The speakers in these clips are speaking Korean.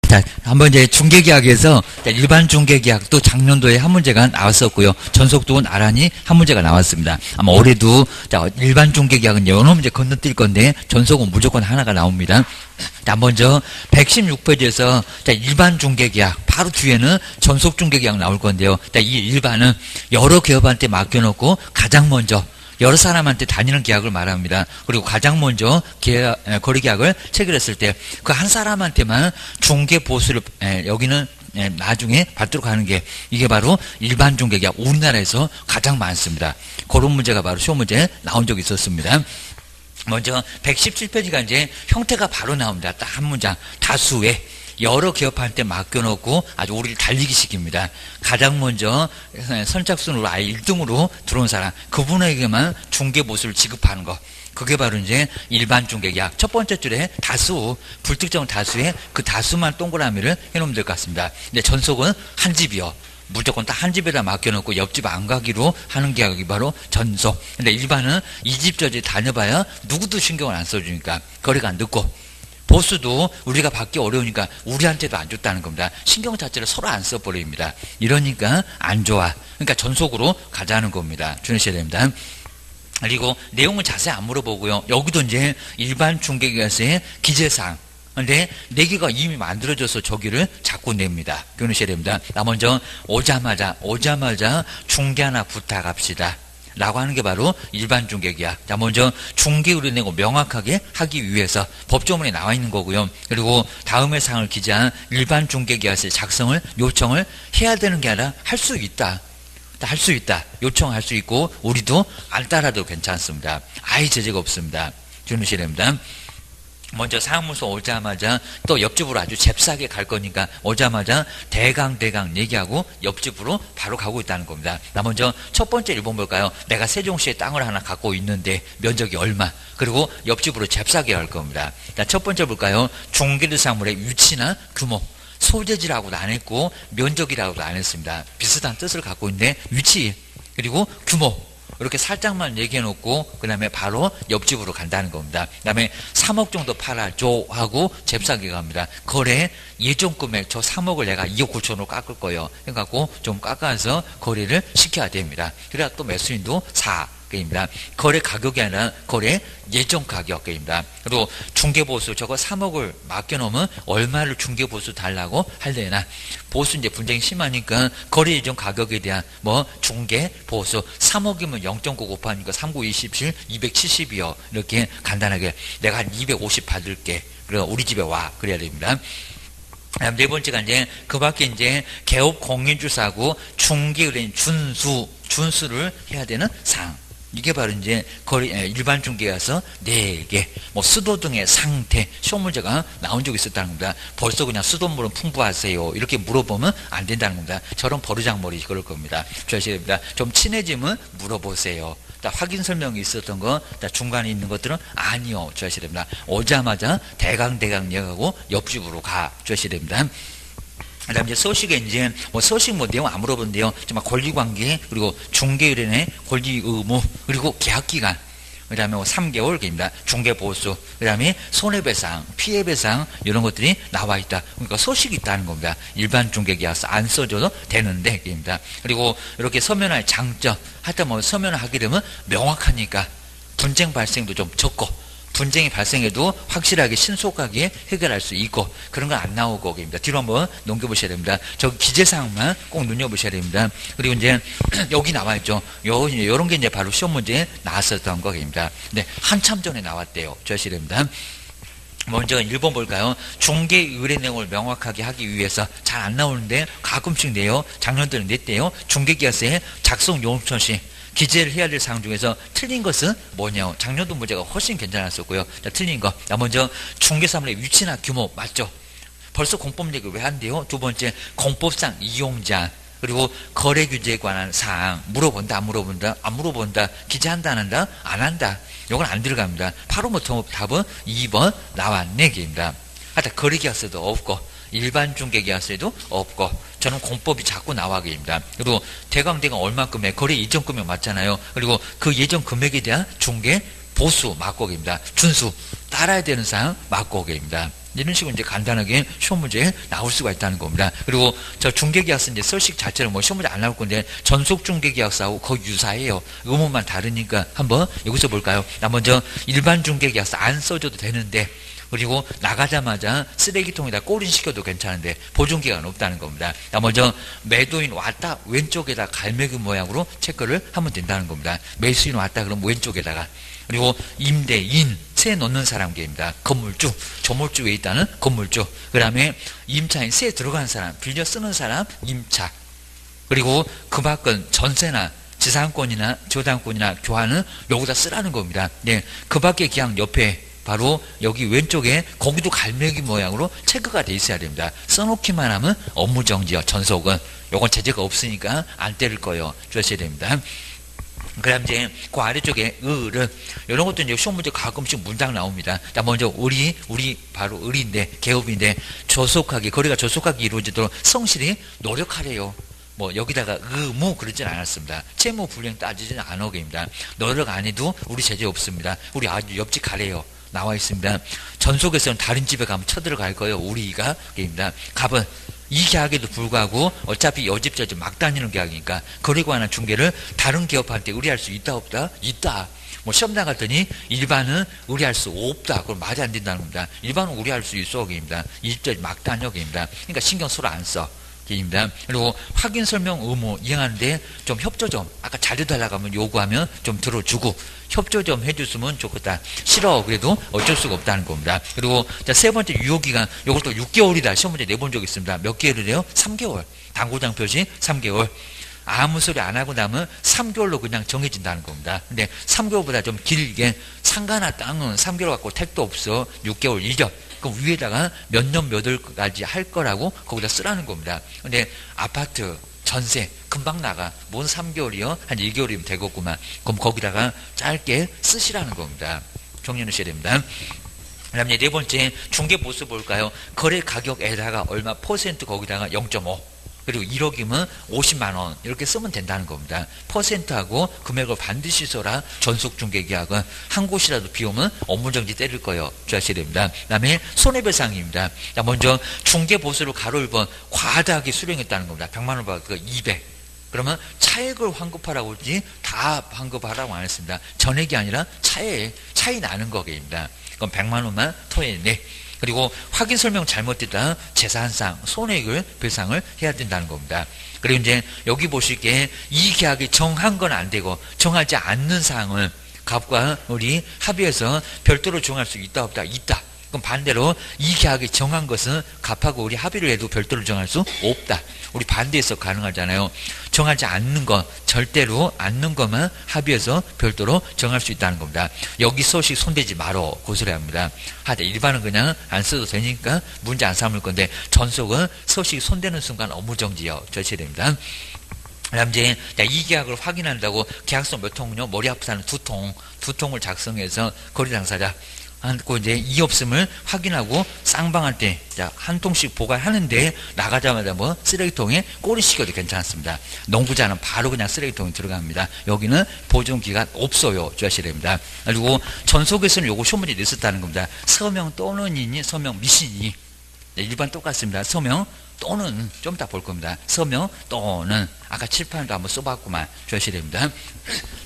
자, 한번 이제 중개계약에서 일반 중개계약도 작년도에 한 문제가 나왔었고요. 전속도 나란히 한 문제가 나왔습니다. 아마 올해도 자, 일반 중개계약은 여러 문제 건너뛸 건데 전속은 무조건 하나가 나옵니다. 자, 먼저 116페이지에서 자, 일반 중개계약 바로 뒤에는 전속 중개계약 나올 건데요. 자, 이 일반은 여러 기업한테 맡겨놓고 가장 먼저 여러 사람한테 다니는 계약을 말합니다. 그리고 가장 먼저 거래계약을 체결했을 때 그 한 사람한테만 중개 보수를 여기는 나중에 받도록 하는 게 이게 바로 일반 중개계약 우리나라에서 가장 많습니다. 그런 문제가 바로 시험 문제에 나온 적이 있었습니다. 먼저 117페이지가 이제 형태가 바로 나옵니다. 딱 한 문장 다수의 여러 기업한테 맡겨놓고 아주 우리를 달리기 시킵니다. 가장 먼저 선착순으로 아예 1등으로 들어온 사람 그분에게만 중개보수를 지급하는 거 그게 바로 이제 일반 중개계약 첫 번째 줄에 다수 불특정 다수의 그 다수만 동그라미를 해놓으면 될 것 같습니다. 근데 전속은 한 집이요. 무조건 딱 한 집에다 맡겨놓고 옆집 안 가기로 하는 계약이 바로 전속. 근데 일반은 이 집 저 집 다녀봐야 누구도 신경을 안 써주니까 거래가 안 듣고 보수도 우리가 받기 어려우니까 우리한테도 안 좋다는 겁니다. 신경 자체를 서로 안 써버립니다. 이러니까 안 좋아. 그러니까 전속으로 가자는 겁니다. 주의하셔야 됩니다. 그리고 내용은 자세히 안 물어보고요. 여기도 이제 일반 중개계약서의 기재사항. 근데 내기가 이미 만들어져서 저기를 자꾸 냅니다. 교훈하셔야 됩니다. 나 먼저 오자마자 중개 하나 부탁합시다. 라고 하는 게 바로 일반 중개계약. 자, 먼저 중개의뢰 내고 명확하게 하기 위해서 법조문에 나와 있는 거고요. 그리고 다음의 사항을 기재한 일반 중개계약서의 작성을 요청을 해야 되는 게 아니라 할 수 있다. 할 수 있다. 요청할 수 있고 우리도 안 따라도 괜찮습니다. 아예 제재가 없습니다. 주의하셔야 됩니다. 먼저 사무소 오자마자 또 옆집으로 아주 잽싸게 갈 거니까 오자마자 대강 얘기하고 옆집으로 바로 가고 있다는 겁니다. 나 먼저 첫 번째 1번 볼까요? 내가 세종시에 땅을 하나 갖고 있는데 면적이 얼마? 그리고 옆집으로 잽싸게 갈 겁니다. 자, 첫 번째 볼까요? 중개대상물의 위치나 규모. 소재지라고도 안 했고 면적이라고도 안 했습니다. 비슷한 뜻을 갖고 있는데 위치 그리고 규모 이렇게 살짝만 얘기해 놓고 그 다음에 바로 옆집으로 간다는 겁니다. 그 다음에 3억 정도 팔아줘 하고 잽싸게 갑니다. 거래 예전 금액 저 3억을 내가 2억 9천으로 깎을 거예요. 해갖고 좀 깎아서 거래를 시켜야 됩니다. 그래야 또 매수인도 사. 입니다. 거래 가격이 아니라 거래 예전 가격입니다. 그리고 중개보수 저거 3억을 맡겨놓으면 얼마를 중개보수 달라고 할래나 보수 이제 분쟁이 심하니까 거래 예전 가격에 대한 뭐 중개보수 3억이면 0.9 곱하니까 39, 27, 270이요. 이렇게 간단하게 내가 한 250 받을게. 그래 우리 집에 와. 그래야 됩니다. 네 번째가 이제 그 밖에 이제 개업 공인주사하고 중개의뢰인 준수를 해야 되는 사항. 이게 바로 이제 일반 중개에서 4개, 뭐 수도 등의 상태, 시험 문제가 나온 적이 있었다는 겁니다. 벌써 그냥 수돗물은 풍부하세요. 이렇게 물어보면 안 된다는 겁니다. 저런 버르장머리 그럴 겁니다. 주의하셔야 됩니다. 좀 친해지면 물어보세요. 확인 설명이 있었던 거, 중간에 있는 것들은 아니요. 주의하셔야 됩니다. 오자마자 대강 얘기하고 옆집으로 가. 주의하셔야 됩니다. 그 다음에 이제 서식에 이제, 서식 내용 안 물어본데요. 정말 권리관계, 그리고 중개의뢰인의 권리 의무, 그리고 계약기간, 그 다음에 3개월, 입니다. 중개보수, 그 다음에 손해배상, 피해배상, 이런 것들이 나와 있다. 그러니까 서식이 있다는 겁니다. 일반 중개계약서 안 써줘도 되는데, 입니다. 그리고 이렇게 서면할 장점, 하여튼 서면을 하게 되면 명확하니까 분쟁 발생도 좀 적고, 분쟁이 발생해도 확실하게 신속하게 해결할 수 있고 그런 건 안 나오고 입니다. 뒤로 한번 넘겨보셔야 됩니다. 저 기재사항만 꼭 눈여보셔야 됩니다. 그리고 이제 여기 나와 있죠. 요런 게 이제 바로 시험 문제에 나왔었던 거입니다. 네, 한참 전에 나왔대요. 주의하셔야 됩니다. 먼저 1번 볼까요? 중개 의뢰 내용을 명확하게 하기 위해서 잘 안 나오는데 가끔씩 내요. 작년도에 냈대요. 중개계약서에 작성 용천시 기재를 해야 될 사항 중에서 틀린 것은 뭐냐? 작년도 문제가 훨씬 괜찮았었고요. 자, 틀린 거. 먼저 중개사물의 위치나 규모 맞죠? 벌써 공법 얘기 왜 한대요? 두 번째 공법상 이용자 그리고 거래 규제에 관한 사항 물어본다 안 물어본다 안 물어본다 기재한다 안 한다 안 한다 이건 안 들어갑니다. 바로 답은 2번 나왔네 입니다. 하여튼 거래계약서도 없고 일반 중개계약서에도 없고 저는 공법이 자꾸 나와게 됩니다. 그리고 대강 얼마 금액 거래 예전 금액 맞잖아요. 그리고 그 예전 금액에 대한 중개 보수 맞고개입니다. 준수 따라야 되는 사항 맞고개입니다. 이런 식으로 이제 간단하게 시험 문제에 나올 수가 있다는 겁니다. 그리고 저 중개계약서 이제 서식 자체는 뭐 시험 문제 안 나올 건데 전속 중개계약서하고 거의 유사해요. 의문만 다르니까 한번 여기서 볼까요? 나 먼저 일반 중개계약서 안 써줘도 되는데, 그리고 나가자마자 쓰레기통에다 꼬린시켜도 괜찮은데 보존기간 없다는 겁니다. 나 먼저 매도인 왔다 왼쪽에다 갈매기 모양으로 체크를 하면 된다는 겁니다. 매수인 왔다 그럼 왼쪽에다가. 그리고 임대인 세 넣는 사람 계입니다. 건물주, 조물주에 있다는 건물주. 그 다음에 임차인 세 들어간 사람, 빌려 쓰는 사람 임차. 그리고 그 밖은 전세나 지상권이나 저당권이나 교환은 여기다 쓰라는 겁니다. 네, 그 밖의 기약 옆에 바로 여기 왼쪽에 거기도 갈매기 모양으로 체크가 돼 있어야 됩니다. 써놓기만 하면 업무정지요. 전속은 요건 제재가 없으니까 안 때릴 거예요. 주셔야 됩니다. 그 다음 이제 그 아래쪽에 을은 이런 것도 이제 시험 문제 가끔씩 문장 나옵니다. 자, 먼저 우리 바로 을인데 개업인데 조속하게 거래가 조속하게 이루어지도록 성실히 노력하래요. 뭐 여기다가 의무 그러진 않았습니다. 채무 불이행 따지지는 않으게입니다. 노력 안 해도 우리 제재 없습니다. 우리 아주 옆집 가래요. 나와 있습니다. 전속에서는 다른 집에 가면 쳐들어갈 거예요. 우리가 입니다. 갑은 이 계약에도 불구하고 어차피 여집 저집 막 다니는 계약이니까 거래 관한 중개를 다른 기업한테 의뢰할 수 있다 없다? 있다. 뭐 시험 나갔더니 일반은 의뢰할 수 없다. 그럼 말이 안 된다는 겁니다. 일반은 의뢰할 수 있어 게입니다. 이 집 저집 막 다녀 게입니다. 그러니까 신경 서로 안 써. 입니다. 그리고 확인 설명 의무 이행하는데 좀 협조 좀 아까 잘해달라고 하면 요구하면 좀 들어주고 협조 좀 해줬으면 좋겠다. 싫어 그래도 어쩔 수가 없다는 겁니다. 그리고 자, 세 번째 유효기간 요것도 6개월이다. 시험 문제 내본 적 있습니다. 몇 개월이래요? 3개월. 당구장 표시 3개월. 아무 소리 안 하고 나면 3개월로 그냥 정해진다는 겁니다. 근데 3개월보다 좀 길게 상가나 땅은 3개월 갖고 택도 없어. 6개월 이적. 그럼 위에다가 몇 년 몇 월까지 할 거라고 거기다 쓰라는 겁니다. 근데 아파트, 전세 금방 나가. 뭔 3개월이요? 한 1개월이면 되겠구만. 그럼 거기다가 짧게 쓰시라는 겁니다. 정리해 주셔야 됩니다. 그 다음에 네 번째 중개보수 볼까요? 거래 가격에다가 얼마 퍼센트 거기다가 0.5 그리고 1억이면 50만원 이렇게 쓰면 된다는 겁니다. 퍼센트하고 금액을 반드시 써라. 전속중개계약은 한 곳이라도 비우면 업무정지 때릴 거예요. 주셔야 됩니다. 그 다음에 손해배상입니다. 자, 먼저 중개보수를 가로 1번 과다하게 수령했다는 겁니다. 100만원 받고 200 그러면 차액을 환급하라고 했지 다 환급하라고 안 했습니다. 전액이 아니라 차이 나는 거입니다. 그럼 100만원만 토해내. 그리고 확인 설명 잘못됐다 재산상 손해액을 배상을 해야 된다는 겁니다. 그리고 이제 여기 보실게 이 계약이 정한 건 안 되고 정하지 않는 사항은 갑과 우리 합의해서 별도로 정할 수 있다 없다? 있다. 그럼 반대로 이 계약이 정한 것은 갑하고 우리 합의를 해도 별도로 정할 수 없다. 우리 반대해서 가능하잖아요. 정하지 않는 것, 절대로 않는 것만 합의해서 별도로 정할 수 있다는 겁니다. 여기 소식 손대지 말어 고소해야 합니다. 하되 일반은 그냥 안 써도 되니까 문제 안 삼을 건데 전속은 소식 손대는 순간 업무정지요. 절차해야 됩니다. 그다음 이제 이 계약을 확인한다고 계약서 몇 통은요? 머리 아프다는 두 통을 작성해서 거래 당사자 그 이제 이 없음을 확인하고 쌍방할 때 한 통씩 보관하는데 나가자마자 뭐 쓰레기통에 꼬리시켜도 괜찮습니다. 농구자는 바로 그냥 쓰레기통에 들어갑니다. 여기는 보존기간 없어요. 주셔야 됩니다. 그리고 전속에서는 요거 시험 문제 냈었다는 겁니다. 서명 또는이니 서명 미신이 일반 똑같습니다. 서명 또는 좀 이따 볼 겁니다. 서명 또는 아까 칠판도 한번 써봤구만. 주셔야 됩니다.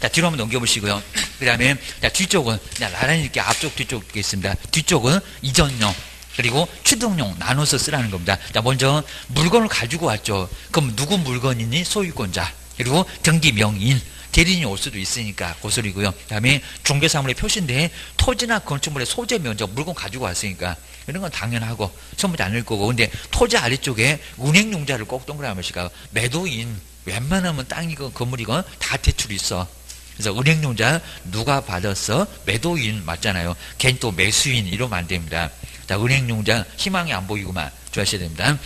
자, 뒤로 한번 넘겨보시고요. 그 다음에 뒤쪽은 나란히 이렇게 앞쪽 뒤쪽 있습니다. 뒤쪽은 이전용 그리고 취득용 나눠서 쓰라는 겁니다. 자, 먼저 물건을 가지고 왔죠. 그럼 누구 물건이니? 소유권자 그리고 등기 명인 대리인이 올 수도 있으니까 고소리고요. 그 다음에 중개사물의 표시인데 토지나 건축물의 소재 면적 물건 가지고 왔으니까 이런 건 당연하고 처음부터 안 낼 거고 근데 토지 아래쪽에 운행용자를 꼭 동그라미 하시가 매도인 웬만하면 땅이건 건물이건 다 대출이 있어. 그래서 은행용자 누가 받았어? 매도인 맞잖아요. 걔는 또 매수인 이러면 안 됩니다. 자, 은행용자 희망이 안 보이고만 주셔야 됩니다.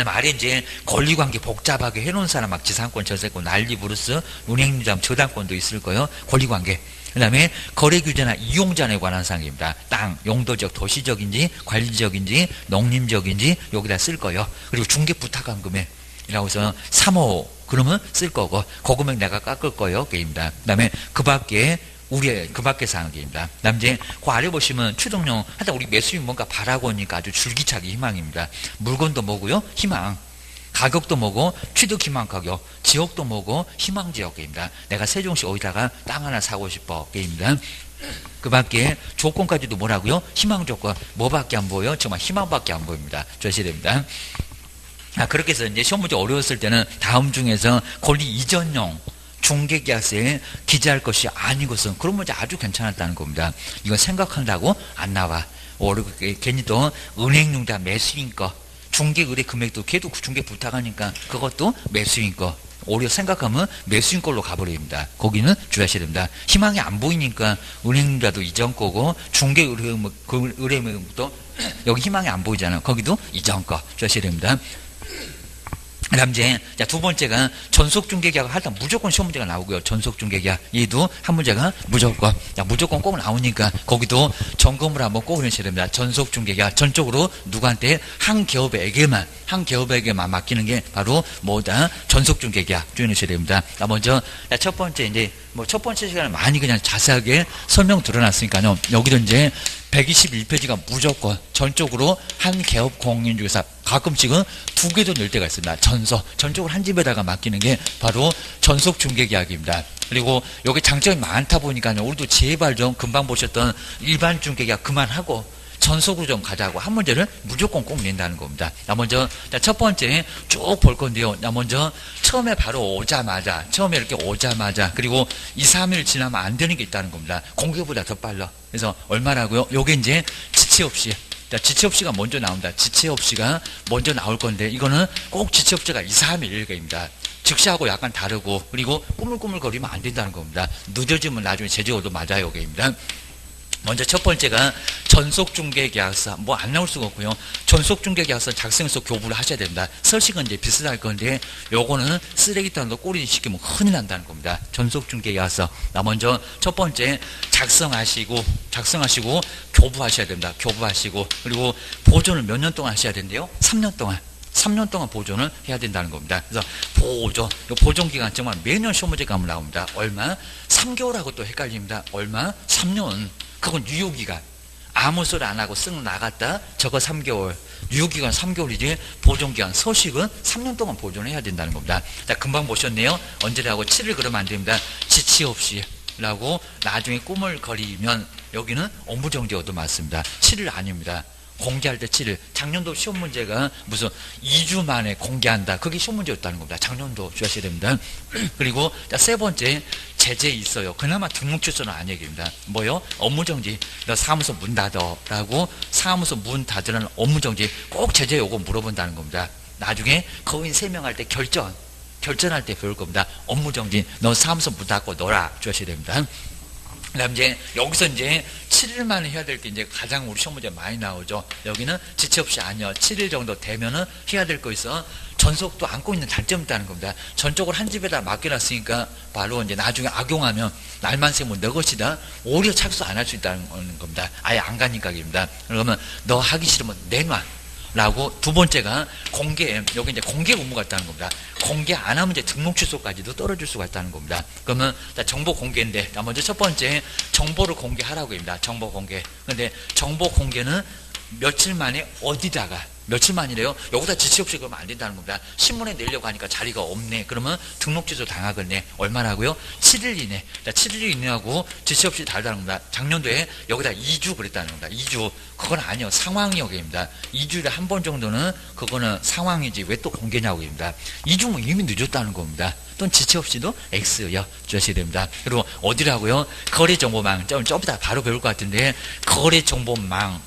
아래 이제 권리관계 복잡하게 해놓은 사람 막 지상권, 전세권, 난리 부르스, 운행유자, 저당권도 있을 거예요. 권리관계. 그 다음에 거래규제나 이용자에 관한 사항입니다. 땅, 용도적, 도시적인지, 관리적인지, 농림적인지 여기다 쓸 거예요. 그리고 중개부탁한금액. 이라고 해서 3호 그러면 쓸 거고 그 금액 내가 깎을 거예요. 게임입니다. 그 다음에 그 밖에 우리의 그 밖에서 하는 게입니다. 그다음 이제 그 아래 보시면 추동령 하여튼 우리 매수인 뭔가 바라고 오니까 아주 줄기차게 희망입니다. 물건도 뭐고요? 희망. 가격도 뭐고 취득 희망 가격, 지역도 뭐고 희망 지역입니다. 내가 세종시 어디다가 땅 하나 사고 싶어 게임입니다. 그 밖에 조건까지도 뭐라고요? 희망 조건. 뭐밖에 안 보여요? 정말 희망밖에 안 보입니다. 조심해야 됩니다. 그렇게 해서 이제 시험 문제 어려웠을 때는 다음 중에서 권리 이전용 중개계약서에 기재할 것이 아니고선 그런 문제 아주 괜찮았다는 겁니다. 이건 생각한다고 안 나와. 괜히 또 은행용자 매수인 거 중개 의뢰 금액도 걔도 중개 부탁하니까 그것도 매수인 거 오히려 생각하면 매수인 걸로 가버립니다. 거기는 주의하셔야 됩니다. 희망이 안 보이니까 은행자도 이전 거고 중개 의뢰금도 여기 희망이 안 보이잖아요. 거기도 이전 거 주의하셔야 됩니다. 그 다음 이제 두 번째가 전속중개계약 할 때 무조건 시험 문제가 나오고요. 전속중개계약 얘도 한 문제가 무조건 꼭 나오니까 거기도 점검을 한번 꼭 해주셔야 됩니다. 전속중개계약 전적으로 누구한테 한 기업에게만 맡기는 게 바로 뭐다? 전속중개계약 주의하셔야 됩니다. 먼저 첫 번째 이제 첫 번째 시간에 많이 그냥 자세하게 설명 드러났으니까요. 여기도 이제 121페이지가 무조건 전적으로 한 개업 공인 중에서 가끔씩은 두 개도 낼 때가 있습니다. 전적으로 한 집에다가 맡기는 게 바로 전속중개계약입니다. 그리고 여기 장점이 많다 보니까요. 우리도 제발 좀 금방 보셨던 일반 중개계약 그만하고 전속으로 좀 가자고 한 문제를 무조건 꼭 낸다는 겁니다. 먼저 첫 번째 쭉 볼 건데요. 먼저 처음에 바로 오자마자 그리고 2, 3일 지나면 안 되는 게 있다는 겁니다. 공개보다 더 빨라. 그래서 얼마라고요? 요게 이제 지체 없이 지체 없이가 먼저 나옵니다. 지체 없이가 먼저 나올 건데 이거는 꼭 지체 없이가 2, 3일 일개입니다. 즉시하고 약간 다르고 그리고 꾸물꾸물거리면 안 된다는 겁니다. 늦어지면 나중에 제재오도 맞아요. 요게입니다. 먼저 첫 번째가 전속중개계약서 안 나올 수가 없고요. 전속중개계약서 작성해서 교부를 하셔야 됩니다. 서식은 이제 비슷할 건데 요거는 쓰레기통으로 꼬리 시키면 큰일 난다는 겁니다. 전속중개계약서 먼저 첫 번째 작성하시고 교부하셔야 됩니다. 교부하시고 그리고 보존을 몇 년 동안 하셔야 된대요? 3년 동안 보존을 해야 된다는 겁니다. 그래서 보존 기간 정말 매년 시험 문제 가면 나옵니다. 얼마? 3개월하고 또 헷갈립니다. 얼마? 3년. 그건 유효기간. 아무 소리 안 하고 쓱 나갔다. 저거 3개월. 유효기간 3개월이지 보존기간 서식은 3년 동안 보존해야 된다는 겁니다. 자, 금방 보셨네요. 언제라고 7일 그러면 안 됩니다. 지체 없이 라고 나중에 꾸물거리면 여기는 업무정지 얻어 맞습니다. 7일 아닙니다. 공개할 때 7일. 작년도 시험 문제가 무슨 2주 만에 공개한다. 그게 시험 문제였다는 겁니다. 작년도 주의하셔야 됩니다. 그리고 세 번째 제재 있어요. 그나마 등록 취소는 안 얘기입니다. 뭐요? 업무정지. 너 사무소 문 닫어 라고 사무소 문 닫으라는 업무정지 꼭 제재 요거 물어본다는 겁니다. 나중에 거인 3명 할 때 결전할 때 배울 겁니다. 업무정지. 너 사무소 문 닫고 놀아. 주의하셔야 됩니다. 그 다음 이제 여기서 이제 7일 만에 해야 될 게 이제 가장 우리 시험 문제 많이 나오죠. 여기는 지체 없이 아니요. 7일 정도 되면은 해야 될 거 있어. 전속도 안고 있는 단점이 있다는 겁니다. 전적으로 한 집에다 맡겨놨으니까 바로 이제 나중에 악용하면 날만 새면 너 것이다. 오히려 착수 안 할 수 있다는 겁니다. 아예 안 가니까입니다. 그러면 너 하기 싫으면 내놔. 라고 두 번째가 공개, 여기 이제 공개 의무가 있다는 겁니다. 공개 안 하면 이제 등록 취소까지도 떨어질 수가 있다는 겁니다. 그러면 정보 공개인데, 먼저 첫 번째 정보를 공개하라고 합니다. 정보 공개. 근데 정보 공개는 며칠 만에 어디다가, 며칠 만이래요? 여기다 지체 없이 그러면 안 된다는 겁니다. 신문에 내려고 하니까 자리가 없네. 그러면 등록 취소 당하겠네. 얼마라고요? 7일 이내. 7일 이내하고 지체 없이 다르다는 겁니다. 작년도에 여기다 2주 그랬다는 겁니다. 2주. 그건 아니요. 상황이 여기입니다. 2주일에 한 번 정도는 그거는 상황이지 왜 또 공개냐고 합니다. 2주면 이미 늦었다는 겁니다. 또는 지체 없이도 X요. 주셔야 됩니다. 그리고 어디라고요? 거래정보망. 좀 이따 바로 배울 것 같은데 거래정보망.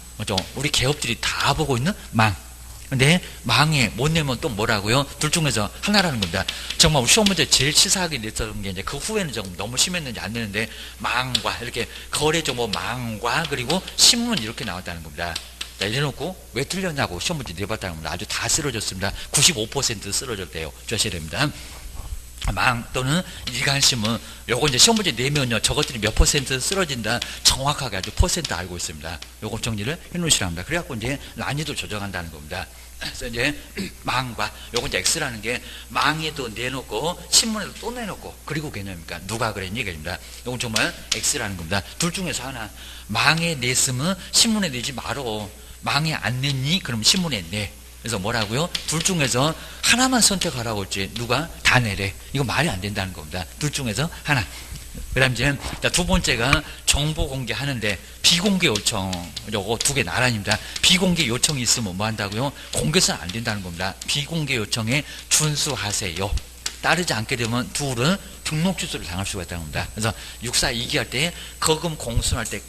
우리 개업들이 다 보고 있는 망. 근데 망에 못 내면 또 뭐라고요? 둘 중에서 하나라는 겁니다. 정말 우리 시험 문제 제일 치사하게 냈던 게 이제 그 후에는 좀 너무 심했는지 안 되는데 망과 이렇게 거래정보 망과 그리고 신문 이렇게 나왔다는 겁니다. 자, 이래놓고 왜 틀렸냐고 시험 문제 내봤다는 겁니다. 아주 다 쓰러졌습니다. 95% 쓰러졌대요. 주셔야 됩니다. 망 또는 일간신문 요거 이제 시험 문제 내면요 저것들이 몇 퍼센트 쓰러진다 정확하게 아주 퍼센트 알고 있습니다. 요거 정리를 해 놓으시랍니다. 그래갖고 이제 난이도 조정한다는 겁니다. 그래서 이제 망과 요건 이제 X라는 게 망에도 내놓고 신문에도 또 내놓고 그리고 개념입니까? 누가 그랬니? 개념입니다. 요건 정말 X라는 겁니다. 둘 중에서 하나. 망에 냈으면 신문에 내지 말어. 망에 안 냈니? 그럼 신문에 내. 그래서 뭐라고요? 둘 중에서 하나만 선택하라고 했지. 누가? 다 내래. 이거 말이 안 된다는 겁니다. 둘 중에서 하나. 그 다음 이제 두 번째가 정보 공개하는데 비공개 요청, 요거 두 개 나란입니다. 비공개 요청이 있으면 뭐 한다고요? 공개서는 안 된다는 겁니다. 비공개 요청에 준수하세요. 따르지 않게 되면 둘은 등록 취소를 당할 수가 있다는 겁니다. 그래서 육사 2기 할 때 거금 공순할 때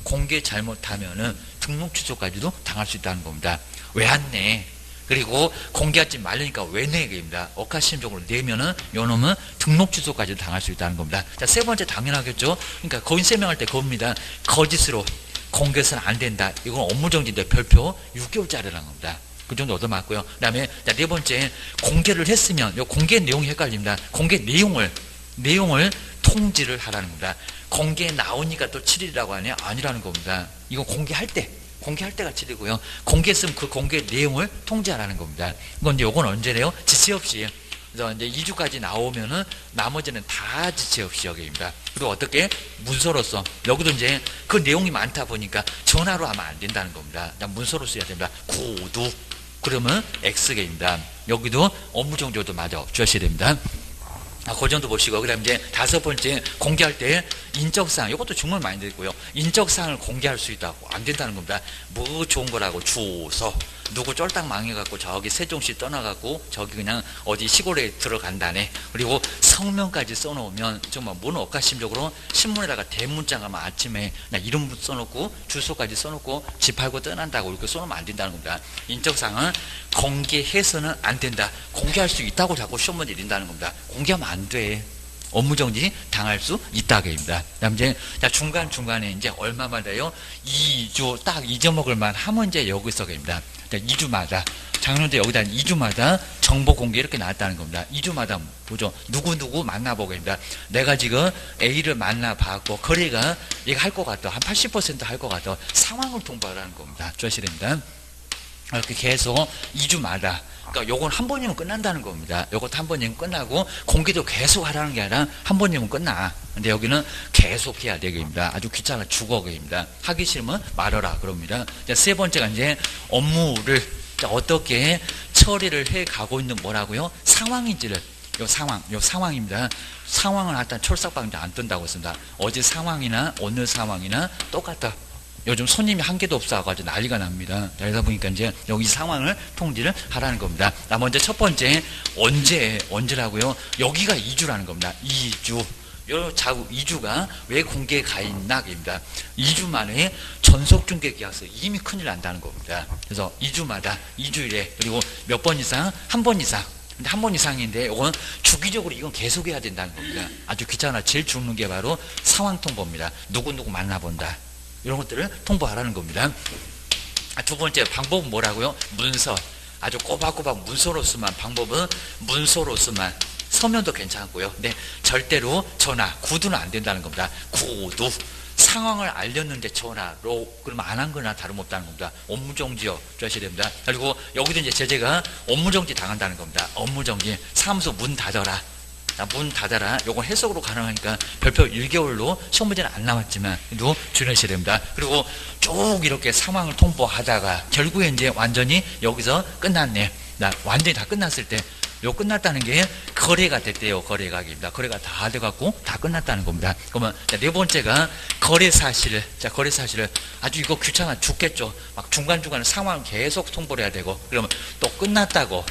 공개 잘못하면은 등록 취소까지도 당할 수 있다는 겁니다. 왜 안 내? 그리고 공개하지 말라니까 왜 내게입니다. 억하심적으로 내면은 요놈은 등록 취소까지 당할 수 있다는 겁니다. 자, 세 번째 당연하겠죠. 그러니까 거인 세명할 때 그겁니다. 거짓으로 공개서는 안 된다. 이건 업무정지인데 별표 6개월짜리라는 겁니다. 그 정도 얻어맞고요. 그 다음에 네 번째 공개를 했으면 요 공개 내용이 헷갈립니다. 공개 내용을 통지를 하라는 겁니다. 공개 나오니까 또 7일이라고 하냐? 아니라는 겁니다. 이거 공개할 때가 7이고요. 공개했으면 그 공개 내용을 통지하라는 겁니다. 이건 이제 요건 언제래요? 지체 없이. 그래서 이제 2주까지 나오면은 나머지는 다 지체 없이 여기입니다. 그리고 어떻게? 문서로서. 여기도 이제 그 내용이 많다 보니까 전화로 하면 안 된다는 겁니다. 문서로 써야 됩니다. 구두. 그러면 X개입니다. 여기도 업무정지도 맞아. 주셔야 됩니다. 그 정도 보시고, 그 다음 이제 다섯 번째, 공개할 때 인적사항, 이것도 정말 많이 되고요. 인적사항을 공개할 수 있다고 안 된다는 겁니다. 뭐 좋은 거라고 주소, 누구 쫄딱 망해갖고 저기 세종시 떠나갖고 저기 그냥 어디 시골에 들어간다네. 그리고 성명까지 써놓으면 정말 뭔 억가심적으로 신문에다가 대문장하면 아침에 나 이름 써놓고 주소까지 써놓고 집 팔고 떠난다고 이렇게 써놓으면 안 된다는 겁니다. 인적사항은 공개해서는 안 된다. 공개할 수 있다고 자꾸 시험을 내린다는 겁니다. 공개하면 안 돼. 업무정지 당할 수 있다게입니다. 그다음 이제 중간에 이제 얼마마다요? 2주 딱 잊어먹을만 하면 이제 여기서입니다. 2주마다 작년도 여기다 2주마다 정보 공개 이렇게 나왔다는 겁니다. 2주마다 보죠. 누구 만나보게입니다. 내가 지금 A를 만나봤고 거래가 얘가 할 것 같다. 한 80% 할 것 같다. 상황을 통보하라는 겁니다. 주셔야 됩니다. 이렇게 계속 2주마다. 그러니까 요건 한 번이면 끝난다는 겁니다. 요것도 한 번이면 끝나고 공개도 계속 하라는 게 아니라 한 번이면 끝나. 근데 여기는 계속 해야 되겠습니다. 아주 귀찮아 죽어게입니다. 하기 싫으면 말아라 그럽니다. 세 번째가 이제 업무를 어떻게 처리를 해 가고 있는 뭐라고요? 상황인지를 요 상황입니다. 상황은 일단 철삭방지 안 뜬다고 했습니다. 어제 상황이나 오늘 상황이나 똑같다. 요즘 손님이 한 개도 없어가지고 난리가 납니다. 그러다 보니까 이제 여기 상황을 통지를 하라는 겁니다. 먼저 첫 번째, 언제라고요? 여기가 2주라는 겁니다. 2주. 요 자구 2주가 왜 공개에 가 있나입니다. 2주 만에 전속중개 계약서 이미 큰일 난다는 겁니다. 그래서 2주마다 2주일에 그리고 몇 번 이상? 한 번 이상. 근데 한 번 이상인데 이건 주기적으로 이건 계속해야 된다는 겁니다. 아주 귀찮아. 제일 죽는 게 바로 상황 통보입니다. 누구 만나본다. 이런 것들을 통보하라는 겁니다. 두 번째 방법은 뭐라고요? 문서. 아주 꼬박꼬박 문서로 쓰만 방법은 문서로 쓰만 서면도 괜찮고요. 근데 절대로 전화, 구두는 안 된다는 겁니다. 구두. 상황을 알렸는데 전화로 그러면 안 한 거나 다름없다는 겁니다. 업무정지요. 주셔야 됩니다. 그리고 여기도 이제 제재가 업무정지 당한다는 겁니다. 업무정지. 사무소 문 닫아라. 문 닫아라. 요건 해석으로 가능하니까 별표 1개월로 시험 문제는 안 나왔지만 또 주의하셔야 됩니다. 그리고 쭉 이렇게 상황을 통보하다가 결국에 이제 완전히 여기서 끝났네. 완전히 다 끝났을 때 요 끝났다는 게 거래가 됐대요. 거래가입니다. 거래가 다 돼갖고 다 끝났다는 겁니다. 그러면 네 번째가 거래 사실을 아주 이거 귀찮아 죽겠죠. 막 중간중간에 상황을 계속 통보를 해야 되고 그러면 또 끝났다고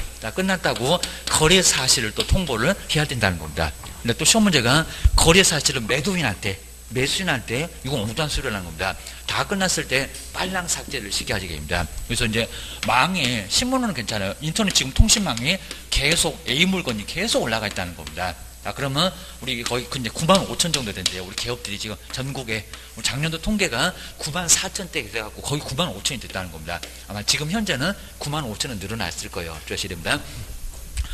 거래 사실을 또 통보를 해야 된다는 겁니다. 근데 또 시험 문제가 거래 사실은 매수인한테 이건 엉뚱한 소리라는 겁니다. 다 끝났을 때 빨랑 삭제를 시켜야 됩니다. 그래서 이제 망에 신문은 괜찮아요. 인터넷 지금 통신망에 계속 A 물건이 계속 올라가 있다는 겁니다. 그러면 우리 거의 이제 9만 5천 정도 된대요. 우리 기업들이 지금 전국에 작년도 통계가 9만 4천대 돼갖고 거의 9만 5천이 됐다는 겁니다. 아마 지금 현재는 9만 5천은 늘어났을 거예요. 주셔야 됩니다.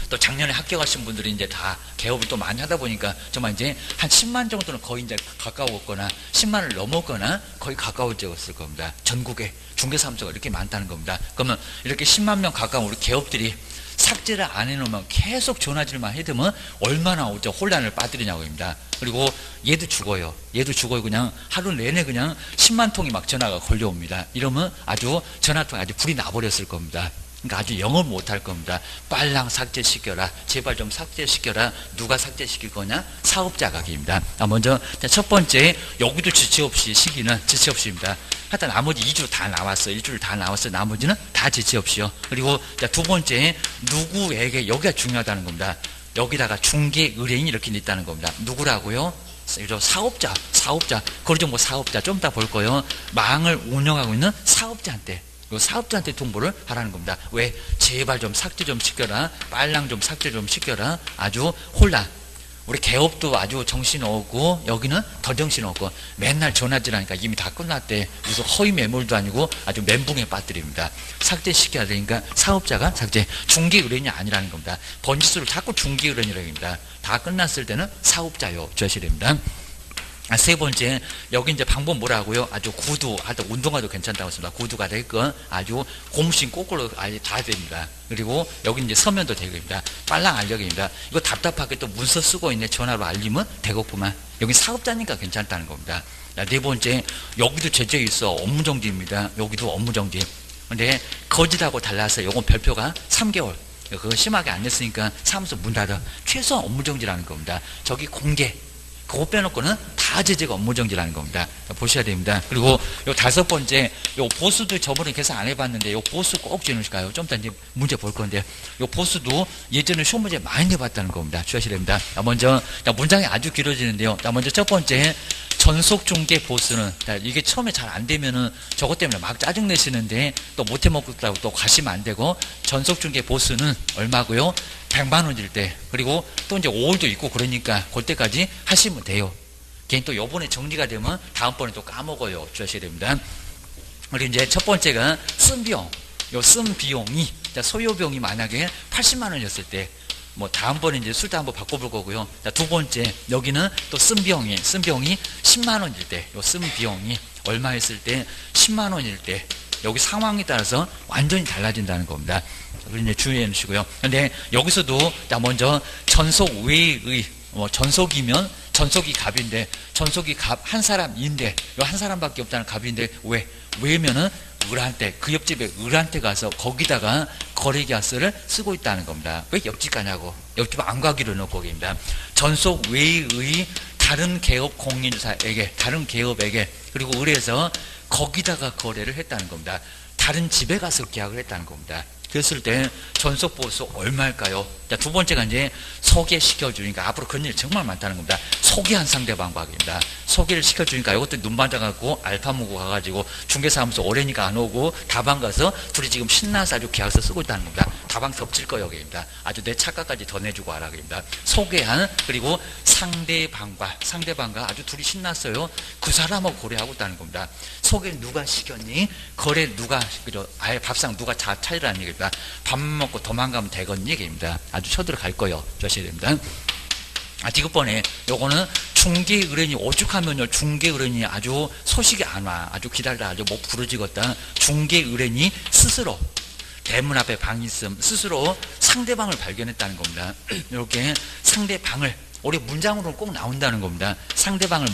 또 작년에 합격하신 분들이 이제 다 개업을 또 많이 하다 보니까 정말 이제 한 10만 정도는 거의 이제 가까웠거나 10만을 넘었거나 거의 가까워졌을 겁니다. 전국에 중개사무소가 이렇게 많다는 겁니다. 그러면 이렇게 10만 명 가까운 우리 개업들이 삭제를 안 해놓으면 계속 전화질만 해두면 얼마나 혼란을 빠뜨리냐고 합니다. 그리고 얘도 죽어요. 얘도 죽어요. 그냥 하루 내내 그냥 10만 통이 막 전화가 걸려옵니다. 이러면 아주 전화통이 아주 불이 나버렸을 겁니다. 그러니까 아주 영업 못할 겁니다. 빨랑 삭제시켜라. 제발 좀 삭제시켜라. 누가 삭제시킬 거냐? 사업자가 입니다. 먼저 첫 번째, 여기도 지체 없이 시기는 지체 없이입니다. 하여튼 나머지 2주 다 나왔어요. 1주를 다 나왔어요. 나머지는 다 지체 없이요. 그리고 두 번째, 누구에게, 여기가 중요하다는 겁니다. 여기다가 중개 의뢰인이 이렇게 있다는 겁니다. 누구라고요? 사업자. 그러죠. 뭐 사업자 좀 이따 볼 거예요. 망을 운영하고 있는 사업자한테, 사업자한테 통보를 하라는 겁니다. 왜? 제발 좀 삭제 좀 시켜라. 빨랑 좀 삭제 좀 시켜라. 아주 혼란. 우리 개업도 아주 정신없고 여기는 더 정신없고 맨날 전화질하니까 이미 다 끝났대. 무슨 허위 매물도 아니고 아주 멘붕에 빠뜨립니다. 삭제시켜야 되니까 사업자가 삭제. 중개 의뢰인이 아니라는 겁니다. 번지수를 자꾸 중개 의뢰인이라고 합니다. 다 끝났을 때는 사업자요. 주셔야 됩니다. 세 번째, 여기 이제 방법 뭐라고요? 아주 구두, 하여튼 운동화도 괜찮다고 했습니다. 구두가 됐건, 아주 고무신 거꾸로 아예 다 됩니다. 그리고 여기 이제 서면도 되고입니다. 빨랑 알력입니다. 이거 답답하게 또 문서 쓰고 있네. 전화로 알리면 되겠구만. 여기 사업자니까 괜찮다는 겁니다. 네 번째, 여기도 제재 있어. 업무정지입니다. 여기도 업무정지. 근데 거짓하고 달라서 요건 별표가 3개월. 그거 심하게 안 냈으니까 사무소 문 닫아. 최소한 업무정지라는 겁니다. 저기 공개. 그거 빼놓고는 다 제재가 업무정지라는 겁니다. 보셔야 됩니다. 그리고 요 다섯 번째, 요 보수도 저번에 계산 안 해봤는데, 요 보수 꼭 지으실까요? 좀 이따 이제 문제 볼 건데, 요 보수도 예전에 시험문제 많이 내봤다는 겁니다. 주셔야 됩니다. 먼저, 문장이 아주 길어지는데요. 먼저 첫 번째, 전속중개 보수는, 이게 처음에 잘 안 되면은 저것 때문에 막 짜증내시는데, 또 못해먹겠다고 또 가시면 안 되고, 전속중개 보수는 얼마고요? 100만 원일 때, 그리고 또 이제 5월도 있고 그러니까 그때까지 하시면 돼요. 괜히 또 요번에 정리가 되면 다음번에 또 까먹어요. 주셔야 됩니다. 그리고 이제 첫 번째가 쓴 비용. 요 쓴 비용이, 소요비용이 만약에 80만 원이었을 때, 뭐 다음번에 이제 술도 한번 바꿔볼 거고요. 두 번째, 여기는 또 쓴 비용이 10만 원일 때, 요 쓴 비용이 얼마였을 때, 10만 원일 때, 여기 상황에 따라서 완전히 달라진다는 겁니다. 그리고 이제 주의해 주시고요. 근데 여기서도 먼저 전속 외의, 전속이면 전속이 갑인데, 전속이 갑 한 사람인데, 한 사람밖에 없다는 갑인데, 왜면은 을한테, 그 옆집에 을한테 가서 거기다가 거래계약서를 쓰고 있다는 겁니다. 왜 옆집 가냐고. 옆집 안 가기로 놓고 계십니다. 전속 외의 다른 개업 공인사에게, 다른 개업에게, 그리고 을에서 거기다가 거래를 했다는 겁니다. 다른 집에 가서 계약을 했다는 겁니다. 그랬을 때 전속보수 얼마일까요? 두 번째가 이제 소개시켜주니까, 앞으로 그런 일이 정말 많다는 겁니다. 소개한 상대방과입니다. 소개를 시켜주니까 이것도 눈 맞아갖고 알파무고 가가지고 중개사무소 오래니까 안 오고 다방 가서 둘이 지금 신나서 아주 계약서 쓰고 있다는 겁니다. 다방 덮칠 거예요. 여기입니다. 아주 내 차가까지 더 내주고 하라. 입니다. 소개한, 그리고 상대방과 아주 둘이 신났어요. 그 사람하고 거래하고 있다는 겁니다. 소개를 누가 시켰니? 거래 누가, 아예 밥상 누가 다 차리라는 얘기입니다. 밥 먹고 도망가면 되건 얘기입니다. 아주 쳐들어 갈 거예요. 주셔야 됩니다. 디귿번에 요거는 중개 의뢰인이 오죽하면요, 중개 의뢰인이 아주 소식이 안 와. 아주 기다리다 아주 목 부러지겠다. 중개 의뢰인이 스스로 대문 앞에 방이 있음 스스로 상대방을 발견했다는 겁니다. 이렇게 상대방을, 우리 문장으로 꼭 나온다는 겁니다. 상대방을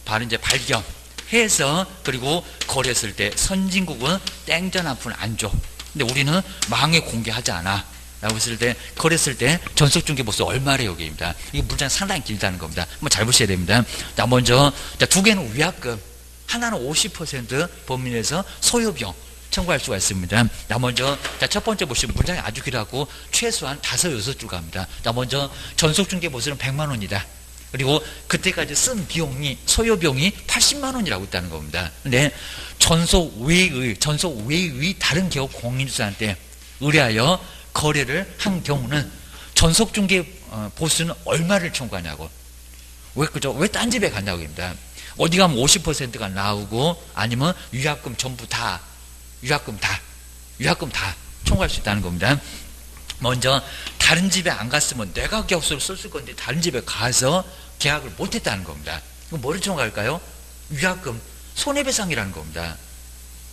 바로 이제 발견해서, 그리고 거래했을 때 선진국은 땡전 한 푼 안 줘. 근데 우리는 망에 공개하지 않아. 라고 했을 때, 거래했을 때 전속중개보수 얼마래요? 여기입니다. 이게 문장 상당히 길다는 겁니다. 한번 잘 보셔야 됩니다. 먼저, 두 개는 위약금, 하나는 50% 범위에서 소요비용 청구할 수가 있습니다. 먼저, 첫 번째 보시면 문장이 아주 길하고 최소한 5, 6줄 갑니다. 먼저, 전속중개보수는 100만 원이다. 그리고 그때까지 쓴 비용이, 소요비용이 80만 원이라고 있다는 겁니다. 근데 전속 외의 다른 기업 공인주사한테 의뢰하여 거래를 한 경우는 전속중개 보수는 얼마를 청구하냐고. 왜 딴 집에 갔냐고 합니다. 어디 가면 50%가 나오고, 아니면 위약금 전부 위약금 다 청구할 수 있다는 겁니다. 먼저 다른 집에 안 갔으면 내가 계약서를 썼을 건데 다른 집에 가서 계약을 못했다는 겁니다. 그럼 뭐를 청구할까요? 위약금, 손해배상이라는 겁니다.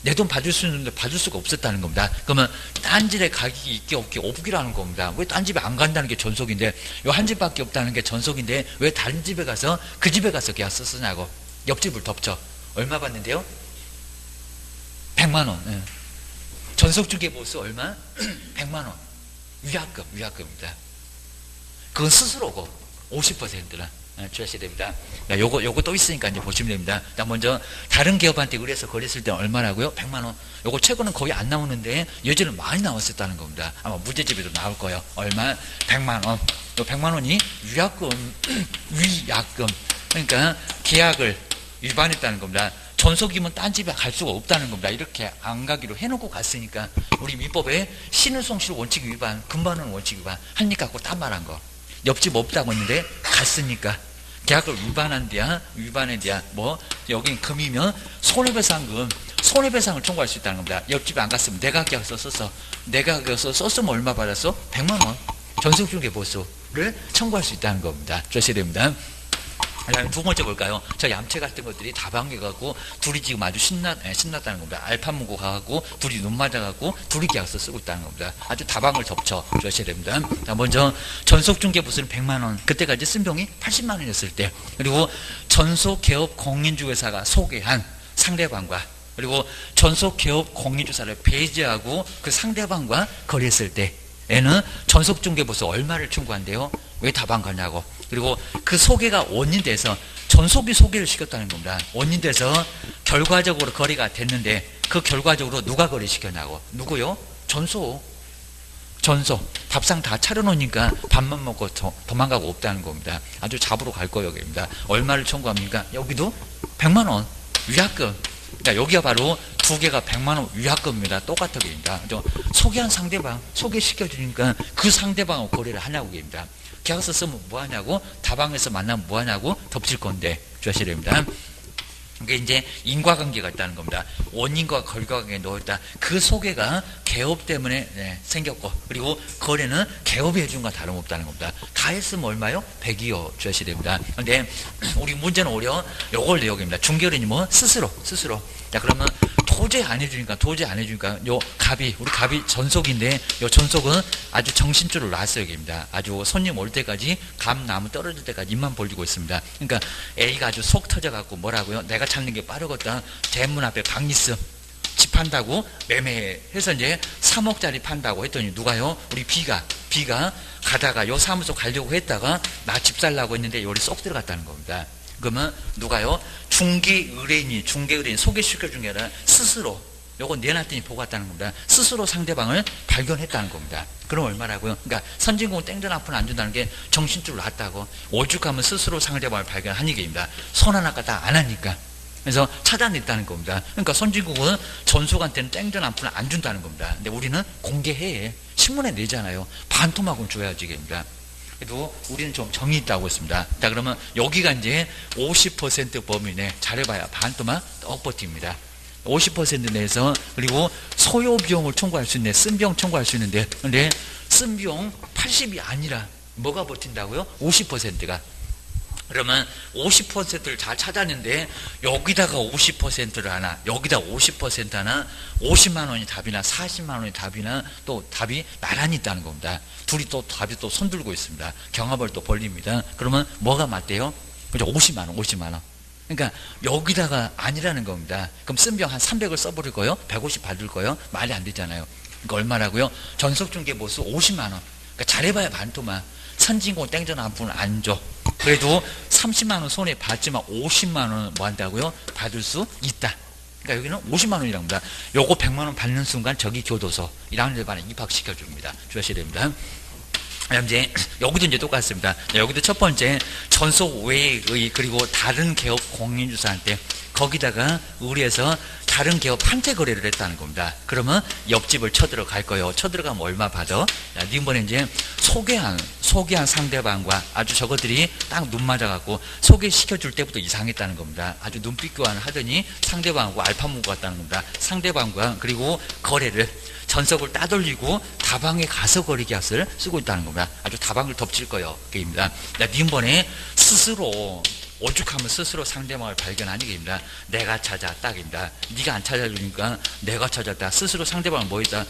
내 돈 받을 수 있는데 받을 수가 없었다는 겁니다. 그러면 딴 집에 가기 있게 없게 오북이라는 겁니다. 왜 딴 집에 안 간다는 게 전속인데, 요 한 집밖에 없다는 게 전속인데 왜 다른 집에 가서 그 집에 가서 계약서 쓰냐고. 옆집을 덮쳐. 얼마 받는데요? 100만 원. 예. 전속중개보수 얼마? 100만 원. 위약금입니다. 그건 스스로고 50%는 주하셔야 됩니다. 요거 또 있으니까 이제 보시면 됩니다. 먼저 다른 기업한테 의뢰해서 거래했을 때는 얼마라고요? 100만 원. 요거 최고는 거의 안 나오는데 예전에 많이 나왔었다는 겁니다. 아마 무죄집에도 나올 거예요. 얼마? 100만 원. 요 100만 원이 위약금. 그러니까 계약을 위반했다는 겁니다. 전속이면 딴 집에 갈 수가 없다는 겁니다. 이렇게 안 가기로 해놓고 갔으니까 우리 민법에 신을송실 원칙 위반, 금반원 원칙 위반 하니까 그거 딴 말한 거. 옆집 없다고 했는데 갔으니까 계약을 위반한 데야 뭐 여기 금이면 손해배상을 청구할 수 있다는 겁니다. 옆집에 안 갔으면 내가 계약서 썼어. 내가 계약서 썼으면 얼마 받았어? 100만 원. 전속중개보수를 청구할 수 있다는 겁니다. 주셔야 됩니다. 그다음에 두 번째 볼까요? 저 얌체 같은 것들이 다방해갖고 둘이 지금 아주 신났다는 겁니다. 알파문고 가갖고 둘이 눈 맞아갖고 둘이 계약서 쓰고 있다는 겁니다. 아주 다방을 덮쳐 주셔야 됩니다. 먼저 전속중개보수는 100만 원. 그때까지 쓴병이 80만 원이었을 때. 그리고 전속개업 공인중개사가 소개한 상대방과 그리고 전속개업 공인중개사를 배제하고 그 상대방과 거래했을 때에는 전속중개보수 얼마를 청구한대요? 왜 다방 가냐고. 그리고 그 소개가 원인돼서 전속이 소개를 시켰다는 겁니다. 원인돼서 결과적으로 거래가 됐는데 그 결과적으로 누가 거래시켰냐고. 누구요? 전소. 밥상 다 차려놓으니까 밥만 먹고 도망가고 없다는 겁니다. 아주 잡으러 갈 거예요. 여기입니다. 얼마를 청구합니까? 여기도 100만 원 위약금. 그러니까 여기가 바로 두 개가 100만 원 위약금입니다. 똑같은 게입니다. 소개한 상대방 소개시켜주니까 그 상대방하고 거래를 하냐고 얘기입니다. 계약서 쓰면 뭐하냐고, 다방에서 만나면 뭐하냐고 덮칠 건데 주셔야 됩니다. 이게 이제 인과관계가 있다는 겁니다. 원인과 결과관계에 놓였다. 그 소개가 개업 때문에 생겼고, 그리고 거래는 개업이 해준 건 다름없다는 겁니다. 다 했으면 얼마요? 100이요. 주셔야 됩니다. 근데 우리 문제는 오히려 요걸 내용입니다. 중개론이 뭐? 스스로. 자, 그러면 도저히 안 해주니까 요 우리 갑이 전속인데 요 전속은 아주 정신줄을 놨어요. 여기입니다. 아주 손님 올 때까지 감 나무 떨어질 때까지 입만 벌리고 있습니다. 그러니까 A가 아주 속 터져갖고 뭐라고요? 내가 찾는 게 빠르겠다. 대문 앞에 방 있어. 집 판다고 매매해서 이제 3억짜리 판다고 했더니 누가요? 우리 B가 가다가 요 사무소 가려고 했다가 나 집 살라고 했는데 요리 쏙 들어갔다는 겁니다. 그러면 누가요? 중개 의뢰인이 소개시켜준 게 아니라 스스로 요거 내놨더니 보고 왔다는 겁니다. 스스로 상대방을 발견했다는 겁니다. 그럼 얼마라고요? 그러니까 선진공은 땡전 앞은 안 준다는 게 정신줄 놨다고. 오죽하면 스스로 상대방을 발견한 얘기입니다. 손 하나 갖다 안 하니까. 그래서 차단했다는 겁니다. 그러니까 선진국은 전속한테는 땡전 앞은 안 준다는 겁니다. 근데 우리는 공개해. 신문에 내잖아요. 반토막은 줘야지 입니다. 그래도 우리는 좀 정이 있다고 했습니다. 자, 그러면 여기가 이제 50% 범위 내 잘해봐야 반토막 떡 버팁니다. 50% 내에서 그리고 소요 비용을 청구할 수 있는데 쓴 비용 청구할 수 있는데 근데 쓴 비용 80이 아니라 뭐가 버틴다고요? 50%가. 그러면 50%를 잘 찾았는데 여기다가 50%를 하나 여기다 50% 하나 50만 원이 답이나 40만 원이 답이나 또 답이 나란히 있다는 겁니다. 둘이 또 답이 또 손들고 있습니다. 경합을 또 벌립니다. 그러면 뭐가 맞대요? 그죠? 50만 원. 그러니까 여기다가 아니라는 겁니다. 그럼 쓴 비용 한 300을 써버릴 거예요? 150 받을 거예요? 말이 안 되잖아요. 그러니까 얼마라고요? 전속중개보수 50만 원. 그러니까 잘해봐야 반토막. 선진공 땡전 한 푼 안 줘. 그래도 30만 원 손해 받지만 50만 원은 뭐 한다고요? 받을 수 있다. 그러니까 여기는 50만 원이라고 합니다. 요거 100만 원 받는 순간 저기 교도소 1학년 1반에 입학시켜줍니다. 주셔야 됩니다. 이제 여기도 이제 똑같습니다. 여기도 첫 번째 전속 외의 그리고 다른 개업 공인주사한테 거기다가 의뢰해서 다른 기업 한테 거래를 했다는 겁니다. 그러면 옆집을 쳐들어갈 거예요. 쳐들어가면 얼마 받아? 자, 이번에 이제 소개한 상대방과 아주 저것들이 딱 눈 맞아갖고 소개시켜줄 때부터 이상했다는 겁니다. 아주 눈빛 교환을 하더니 상대방하고 알파무가 같다는 겁니다. 상대방과 그리고 거래를 전석을 따돌리고 다방에 가서 거래 계약서를 쓰고 있다는 겁니다. 아주 다방을 덮칠 거예요. 그입니다. 이번에 스스로 오죽하면 스스로 상대방을 발견하는 게입니다. 내가 찾아 딱입니다. 네가 안 찾아주니까 내가 찾았다. 스스로 상대방을 뭐 했다?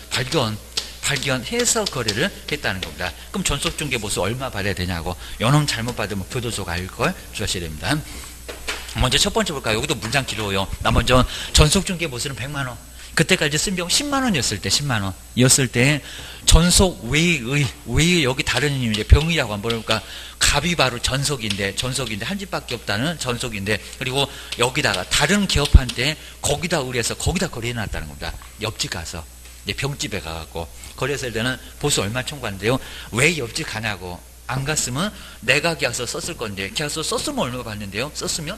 발견해서 거래를 했다는 겁니다. 그럼 전속중개보수 얼마 받아야 되냐고. 요놈 잘못 받으면 교도소 갈 걸 주셔야 됩니다. 먼저 첫 번째 볼까요? 여기도 문장 길어요. 나 먼저 전속중개보수는 100만 원. 그때까지 쓴 비용 10만 원이었을 때, 10만 원. 이었을 때, 전속 외의, 여기 다른 이유, 이제 병의라고 한번 볼까? 갑이 바로 전속인데, 한 집밖에 없다는 전속인데, 그리고 여기다가 다른 기업한테 거기다 의뢰해서 거기다 거래해놨다는 겁니다. 옆집 가서. 이제 병집에 가갖고. 거래했을 때는 보수 얼마 청구한대요? 왜 옆집 가냐고. 안 갔으면 내가 계약서 썼을 건데, 계약서 썼으면 얼마 받는데요? 썼으면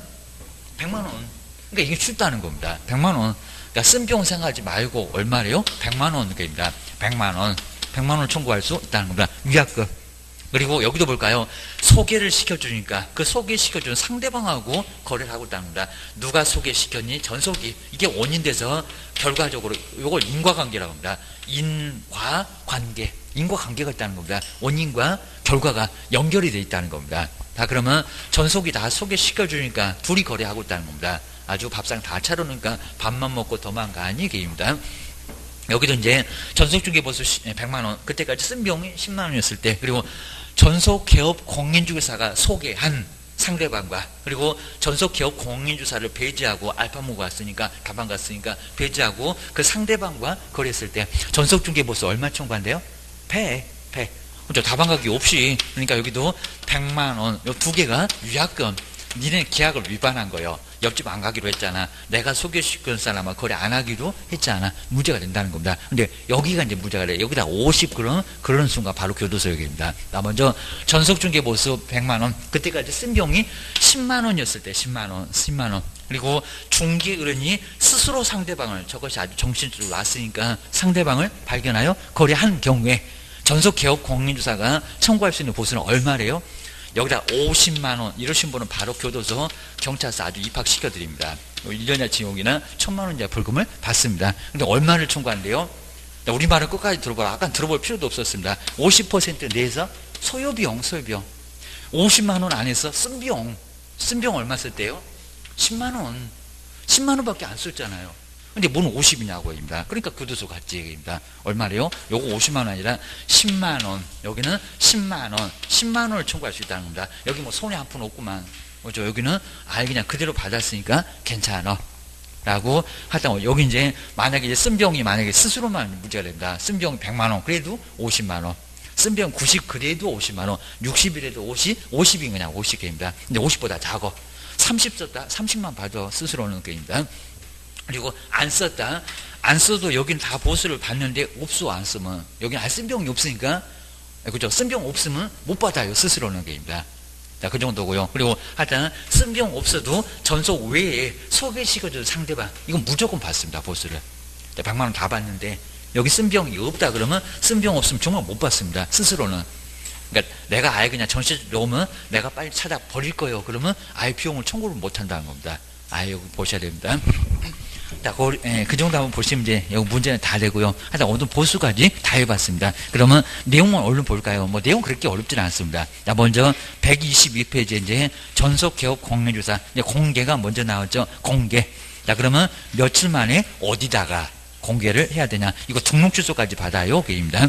100만 원. 그러니까 이게 쉽다는 겁니다. 100만 원. 그러니까 쓴 비용 생각하지 말고 얼마래요? 100만 원입니다. 100만 원. 100만 원을 청구할 수 있다는 겁니다. 위약금. 그리고 여기도 볼까요? 소개를 시켜주니까 그 소개시켜준 상대방하고 거래를 하고 있다는 겁니다. 누가 소개시켰니? 전속이. 이게 원인돼서 결과적으로 이걸 인과관계라고 합니다. 인과관계. 인과관계가 있다는 겁니다. 원인과 결과가 연결이 되어 있다는 겁니다. 다 그러면 전속이 다 소개시켜주니까 둘이 거래하고 있다는 겁니다. 아주 밥상 다 차려놓으니까 밥만 먹고 도망가니 게입니다. 여기도 이제 전속중개보수 100만 원, 그때까지 쓴 비용이 10만 원이었을 때, 그리고 전속개업 공인중개사가 소개한 상대방과, 그리고 전속개업 공인주사를 배제하고 알파모가 왔으니까, 다방 갔으니까 배제하고 그 상대방과 거래했을 때 전속중개보수 얼마 청구한대요? 배. 그렇죠. 다방 가기 없이. 그러니까 여기도 100만 원, 이 두 개가 위약금. 니네 계약을 위반한 거예요. 옆집 안 가기로 했잖아. 내가 소개시킨 사람과 거래 안 하기로 했잖아. 문제가 된다는 겁니다. 근데 여기가 이제 문제가 돼요. 여기다 50 그러는 순간 바로 교도소역입니다. 나 먼저 전속중개보수 100만 원. 그때까지 쓴 비용이 10만 원이었을 때 10만 원. 그리고 중개의뢰인이 스스로 상대방을, 저것이 아주 정신줄로 왔으니까 상대방을 발견하여 거래한 경우에 전속개업 공인주사가 청구할 수 있는 보수는 얼마래요? 여기다 50만 원 이러신 분은 바로 교도소, 경찰서 아주 입학시켜드립니다. 1년이나 징역이나 1000만 원이나 벌금을 받습니다. 근데 얼마를 청구한대요? 우리말을 끝까지 들어보라. 아까 들어볼 필요도 없었습니다. 50% 내에서 소요비용. 50만 원 안에서 쓴 비용 얼마 썼대요? 10만 원. 10만 원밖에 안 썼잖아요. 근데 뭔 50이냐고 입니다. 그러니까 교도소 갔지 얘기입니다. 얼마래요? 요거 50만 원 아니라 10만 원. 여기는 10만 원. 10만 원을 청구할 수 있다는 겁니다. 여기 뭐 손에 한 푼 없구만. 그죠? 여기는 그냥 그대로 받았으니까 괜찮아. 라고 하다. 여기 이제 만약에 이제 쓴 비용이 만약에 스스로만 문제가 된다. 쓴 비용이 100만 원. 그래도 50만 원. 쓴 비용 90 그래도 50만 원. 60이라도 50이 그냥 50개입니다. 근데 50보다 작아. 30 썼다. 30만 받아. 스스로는 게입니다. 그리고 안 썼다. 안 써도 여기는 다 보수를 받는데 없어. 안 쓰면 여기는 쓴 비용이 없으니까, 그죠? 쓴 비용 없으면 못 받아요. 스스로는 게입니다. 자, 그 정도고요. 그리고 하여튼 쓴 비용 없어도 전속 외에 소개시켜준 상대방, 이건 무조건 받습니다. 보수를. 100만 원 다 받는데 여기 쓴 비용이 없다 그러면, 쓴 비용 없으면 정말 못 받습니다. 스스로는. 그러니까 내가 아예 그냥 전시로 오면 내가 빨리 찾아 버릴 거예요. 그러면 아예 비용을 청구를 못 한다는 겁니다. 아예 여기 보셔야 됩니다. 자, 그 정도 한번 보시면 이제 여기 문제는 다 되고요. 하여튼 오늘 보수까지 다 해봤습니다. 그러면 내용은 얼른 볼까요? 뭐 내용 그렇게 어렵지는 않습니다. 자, 먼저 122페이지에 이제 전속개업 공개조사, 이제 공개가 먼저 나왔죠. 공개. 자, 그러면 며칠 만에 어디다가 공개를 해야 되냐? 이거 등록 주소까지 받아요. 그입니다.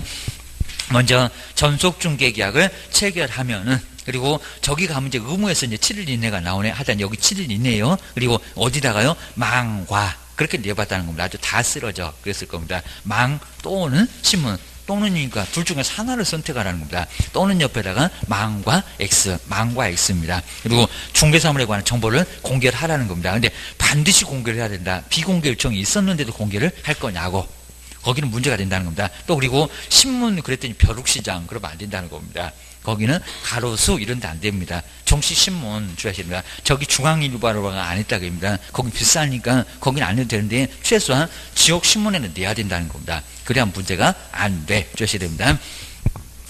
먼저 전속중개계약을 체결하면은, 그리고 저기 가면 이제 의무에서 이제 7일 이내가 나오네. 하여튼 여기 7일 이내요. 그리고 어디다가요? 망과. 그렇게 내봤다는 겁니다. 아주 다 쓰러져. 그랬을 겁니다. 망 또는 신문. 또는이니까 둘 중에서 하나를 선택하라는 겁니다. 또는 옆에다가 망과 X입니다. 그리고 중개사물에 관한 정보를 공개를 하라는 겁니다. 근데 반드시 공개를 해야 된다. 비공개 요청이 있었는데도 공개를 할 거냐고. 거기는 문제가 된다는 겁니다. 또 그리고 신문 그랬더니 벼룩시장 그러면 안 된다는 겁니다. 거기는 가로수 이런 데 안 됩니다. 정치신문 주하십니다. 저기 중앙일보가 안 했다고 합니다. 거기 비싸니까 거기는 안 해도 되는데 최소한 지역신문에는 내야 된다는 겁니다. 그래야 문제가 안 돼 주셔야 됩니다.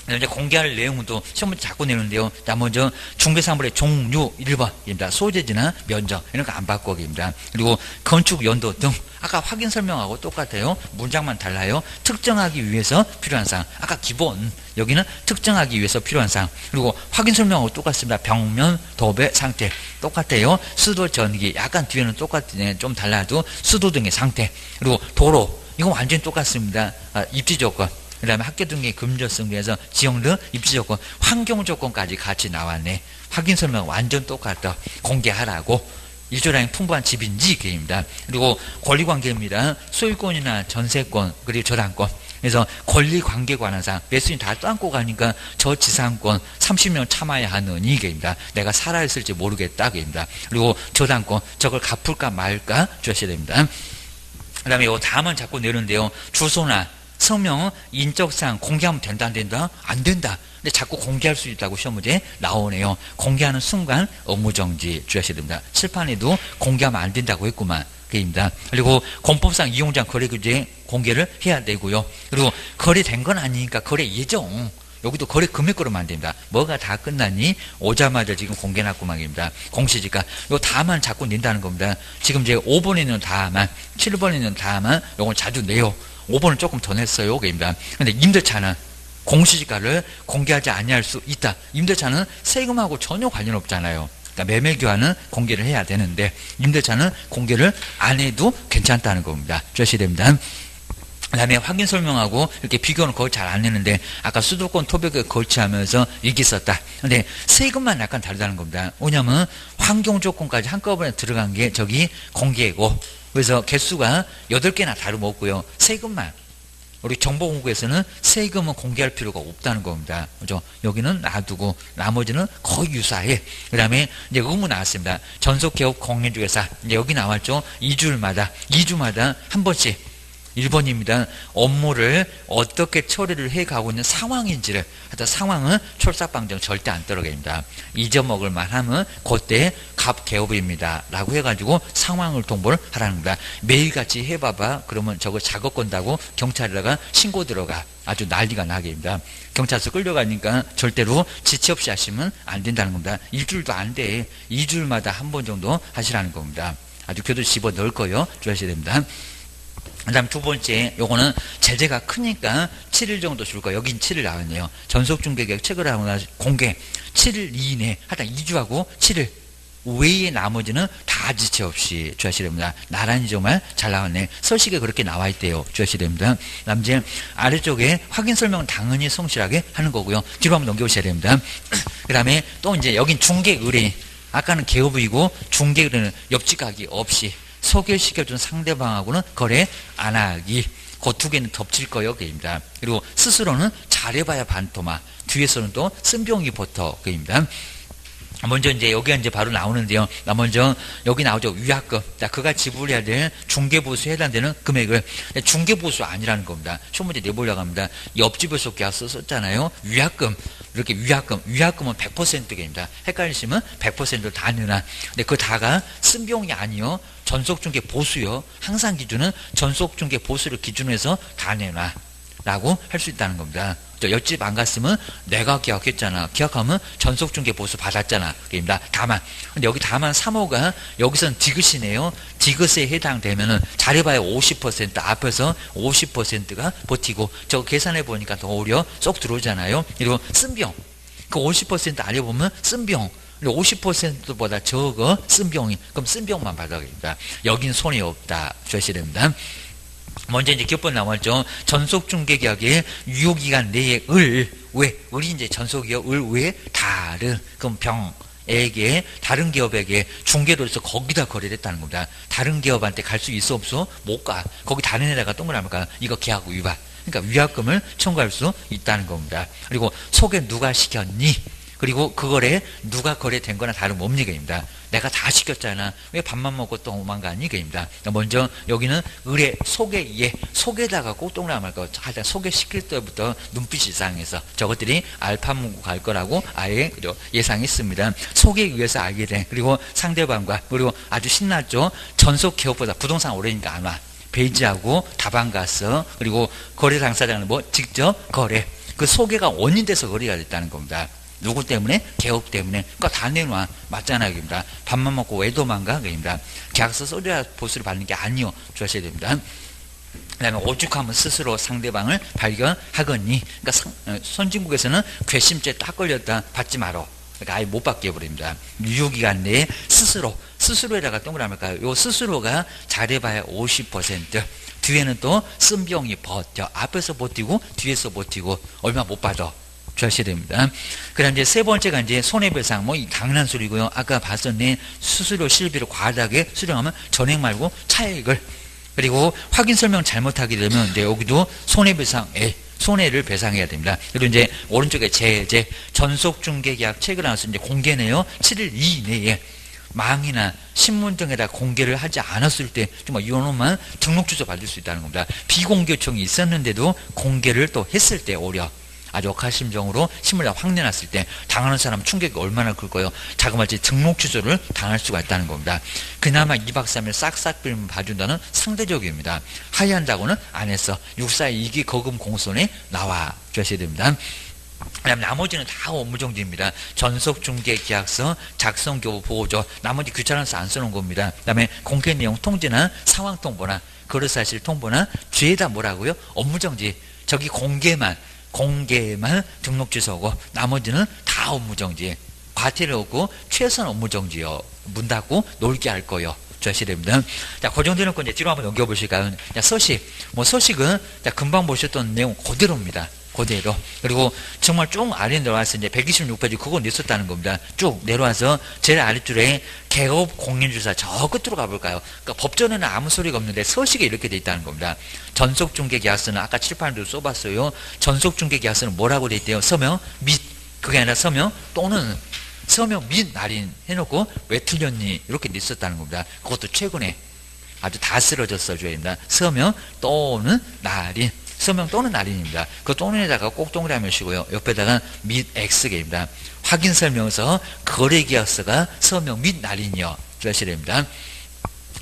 이제 공개할 내용도 시험 문제 자꾸 내는데요. 자, 먼저 중개사물의 종류 1번입니다. 소재지나 면적 이런 거 안 바꾸기입니다. 그리고 건축 연도 등 아까 확인 설명하고 똑같아요. 문장만 달라요. 특정하기 위해서 필요한 사항. 아까 기본 여기는 특정하기 위해서 필요한 사항. 그리고 확인 설명하고 똑같습니다. 벽면 도배 상태 똑같아요. 수도 전기 약간 뒤에는 똑같은데 좀 달라도 수도 등의 상태. 그리고 도로 이건 완전히 똑같습니다. 입지 조건. 그 다음에 학교 등의 금전성 중에서 지형 등 입지 조건, 환경 조건까지 같이 나왔네. 확인 설명 완전 똑같다. 공개하라고. 일조량이 풍부한 집인지 그입니다. 그리고 권리관계입니다. 소유권이나 전세권 그리고 저당권. 그래서 권리관계 관한 사항. 매수인 다 떠안고 가니까 저 지상권 30년 참아야 하는 이게입니다. 내가 살아있을지 모르겠다 그입니다. 그리고 저당권 저걸 갚을까 말까 주셔야 됩니다. 그 다음에 요 다음은 자꾸 내는데요. 주소나 성명은 인적사항 공개하면 된다 안 된다? 안 된다. 근데 자꾸 공개할 수 있다고 시험 문제 나오네요. 공개하는 순간 업무정지 주셔야 됩니다. 칠판에도 공개하면 안 된다고 했구만. 그입니다. 그리고 공법상 이용자 거래규제 공개를 해야 되고요. 그리고 거래된 건 아니니까 거래 예정. 여기도 거래 금액으로만 안 됩니다. 뭐가 다 끝났니? 오자마자 지금 공개해놨구만입니다. 공시지가. 요 다만 자꾸 낸다는 겁니다. 지금 이제 5번에 있는 다만, 7번에 있는 다만, 요건 자주 내요. 5번은 조금 더 냈어요. 그입니다. 근데 임대차는 공시지가를 공개하지 아니할 수 있다. 임대차는 세금하고 전혀 관련 없잖아요. 그러니까 매매교환은 공개를 해야 되는데 임대차는 공개를 안 해도 괜찮다는 겁니다. 주셔야 됩니다. 그 다음에 확인 설명하고 이렇게 비교는 거의 잘 안 내는데 아까 수도권 토백에 걸치하면서 이게 있었다. 근데 세금만 약간 다르다는 겁니다. 왜냐면 환경 조건까지 한꺼번에 들어간 게 저기 공개고 그래서 개수가 8개나 다름없고요. 세금만. 우리 정보공부에서는 세금은 공개할 필요가 없다는 겁니다. 그죠? 여기는 놔두고 나머지는 거의 유사해. 그 다음에 이제 의무 나왔습니다. 전속개업 공인중개사. 이제 여기 나왔죠. 2주마다 한 번씩. 1번입니다. 업무를 어떻게 처리를 해가고 있는 상황인지를 하여튼 상황은 철삭방정 절대 안 떨어집니다. 잊어먹을 만하면 그때 갑개업입니다 라고 해가지고 상황을 통보를 하라는 겁니다. 매일같이 해봐봐 그러면 저거 작업 건다고 경찰에다가 신고 들어가 아주 난리가 나게입니다. 경찰서 끌려가니까 절대로 지체 없이 하시면 안 된다는 겁니다. 일주일도 안 돼. 2주일마다 한 번 정도 하시라는 겁니다. 아주 교도 집어넣을 거예요. 주의하셔야 됩니다. 그 다음 두 번째, 요거는 제재가 크니까 7일 정도 줄 거예요. 여긴 7일 나왔네요. 전속중개계약 체결하고 나서 공개 7일 이내, 하여튼 2주하고 7일 외에 나머지는 다 지체 없이 주하셔야 됩니다. 나란히 정말 잘 나왔네. 서식에 그렇게 나와 있대요. 주하셔야 됩니다. 그 다음 이제 아래쪽에 확인 설명은 당연히 성실하게 하는 거고요. 뒤로 한번 넘겨보셔야 됩니다. 그 다음에 또 이제 여긴 중개 의뢰인. 아까는 개업이고 중개 의뢰는 옆집가기 없이 소개시켜준 상대방하고는 거래 안 하기. 그 두 개는 덮칠 거예요. 그입니다. 그리고 스스로는 잘해봐야 반토막. 뒤에서는 또 쓴병이 버터. 그입니다. 먼저 이제 여기가 이제 바로 나오는데요. 먼저 여기 나오죠. 위약금. 자, 그가 지불해야 될 중개보수에 해당되는 금액을 중개보수 아니라는 겁니다. 시험 문제 내보려고 합니다. 옆집에서 계약서 썼잖아요. 위약금. 이렇게 위약금은 100%입니다. 헷갈리시면 100%를 다 내놔. 근데 그 다가 쓴병이 아니요. 전속중개 보수요. 항상 기준은 전속중개 보수를 기준으로 해서 다 내놔. 라고 할 수 있다는 겁니다. 옆집 안 갔으면 내가 계약했잖아. 계약하면 전속중개 보수 받았잖아. 그입니다. 다만. 근데 여기 다만 3호가 여기서는 디귿이네요. 디귿에 해당되면은 잘해봐야 50% 앞에서 50%가 버티고 저거 계산해 보니까 더 오히려 쏙 들어오잖아요. 그리고 쓴병. 그 50% 아래 보면 쓴병. 50%보다 적어 쓴병이. 그럼 쓴병만 받아야 됩니다. 여긴 손이 없다. 주셔야 됩니다. 먼저 이제 기업법 나왔죠. 전속중개계약의 유효기간 내에 을이 이제 전속이요. 외에 다른, 그럼 병에게, 다른 기업에게 중개로서 거기다 거래를 했다는 겁니다. 다른 기업한테 갈 수 있어 없어? 못 가. 거기 다른 애다가 동그라미가 이거 계약 위반. 그러니까 위약금을 청구할 수 있다는 겁니다. 그리고 소개 누가 시켰니? 그리고 그 거래 누가 거래된 거나 다름없니가입니다. 내가 다 시켰잖아. 왜 밥만 먹고 또 도망가니? 그입니다. 먼저 여기는 의뢰 속에다가 꼭 동그라미 거 하여튼 소개시킬 때부터 눈빛이 이상해서 저것들이 알파문고 갈 거라고 아예 예상했습니다. 속에 의해서 알게 돼. 그리고 상대방과 그리고 아주 신났죠. 전속 기업보다 부동산 오래니까 안 와. 배지하고 다방 갔어. 그리고 거래 당사자는 뭐 직접 거래. 그 소개가 원인돼서 거래가 됐다는 겁니다. 누구 때문에? 개업 때문에. 그러니까 다 내놔. 맞잖아요. 그입니다. 밥만 먹고 왜 도망가? 그입니다. 계약서 써줘야 보수를 받는 게 아니요. 주셔야 됩니다. 그 다음에 오죽하면 스스로 상대방을 발견하거니. 그러니까 선진국에서는 괘씸죄 딱 걸렸다. 받지 마라. 그러니까 아예 못 받게 해버립니다. 유효기간 내에 스스로에다가 동그라미일까요? 요 스스로가 잘해봐야 50%. 뒤에는 또 쓴병이 버텨. 앞에서 버티고 뒤에서 버티고 얼마 못 받아. 주셔야 됩니다. 그 다음 이제 세 번째가 이제 손해배상. 뭐 이 당연한 소리고요. 아까 봤었네. 수수료 실비를 과다하게 수령하면 전액 말고 차액을. 그리고 확인 설명 잘못하게 되면 이제 여기도 손해를 배상해야 됩니다. 그리고 이제 오른쪽에 제재 전속중개계약 체결 나와서 이제 공개네요. 7일 이내에 망이나 신문 등에다 공개를 하지 않았을 때 정말 이놈만 등록 주소 받을 수 있다는 겁니다. 비공개 요청이 있었는데도 공개를 또 했을 때 오히려 아주 억하심정으로 신문을 확 내놨을 때 당하는 사람 충격이 얼마나 클 거예요. 자그마치 등록 취소를 당할 수가 있다는 겁니다. 그나마 2박 3일 싹싹 빌면 봐준다는 상대적입니다. 하회한다고는 안 했어. 642기 거금 공소에 나와 주셔야 됩니다. 그다음 나머지는 다 업무정지입니다. 전속중개계약서, 작성교부 보호조, 나머지 귀찮아서 안 써놓은 겁니다. 그 다음에 공개 내용 통지나 상황 통보나 거래사실 통보나 뒤에다 뭐라고요? 업무정지. 저기 공개만 등록 취소고 나머지는 다 업무정지. 과태료 없고 최선 업무정지요. 문 닫고 놀게 할 거요. 주셔야 됩니다. 자, 그 정도 놓고 이제 뒤로 한번 넘겨보실까요? 자, 서식. 서식은 자, 금방 보셨던 내용 그대로입니다. 그대로. 그리고 정말 쭉 아래 내려와서 이제 126페이지 그거 냈었다는 겁니다. 쭉 내려와서 제일 아래줄에 개업 공인주사 저 끝으로 가볼까요? 그러니까 법전에는 아무 소리가 없는데 서식에 이렇게 돼 있다는 겁니다. 전속중개계약서는 아까 칠판에도 써봤어요. 전속중개계약서는 뭐라고 돼 있대요? 서명 및 그게 아니라 서명 또는 서명 및 날인 해놓고 왜 틀렸니? 이렇게 냈었다는 겁니다. 그것도 최근에 아주 다 쓰러졌어 줘야 됩니다. 서명 또는 날인. 서명 또는 날인입니다. 그 또는에다가 꼭 동그라미 하시고요. 옆에다가 및 X개입니다. 확인 설명서 거래계약서가 서명 및 날인이요. 주셔야 됩니다.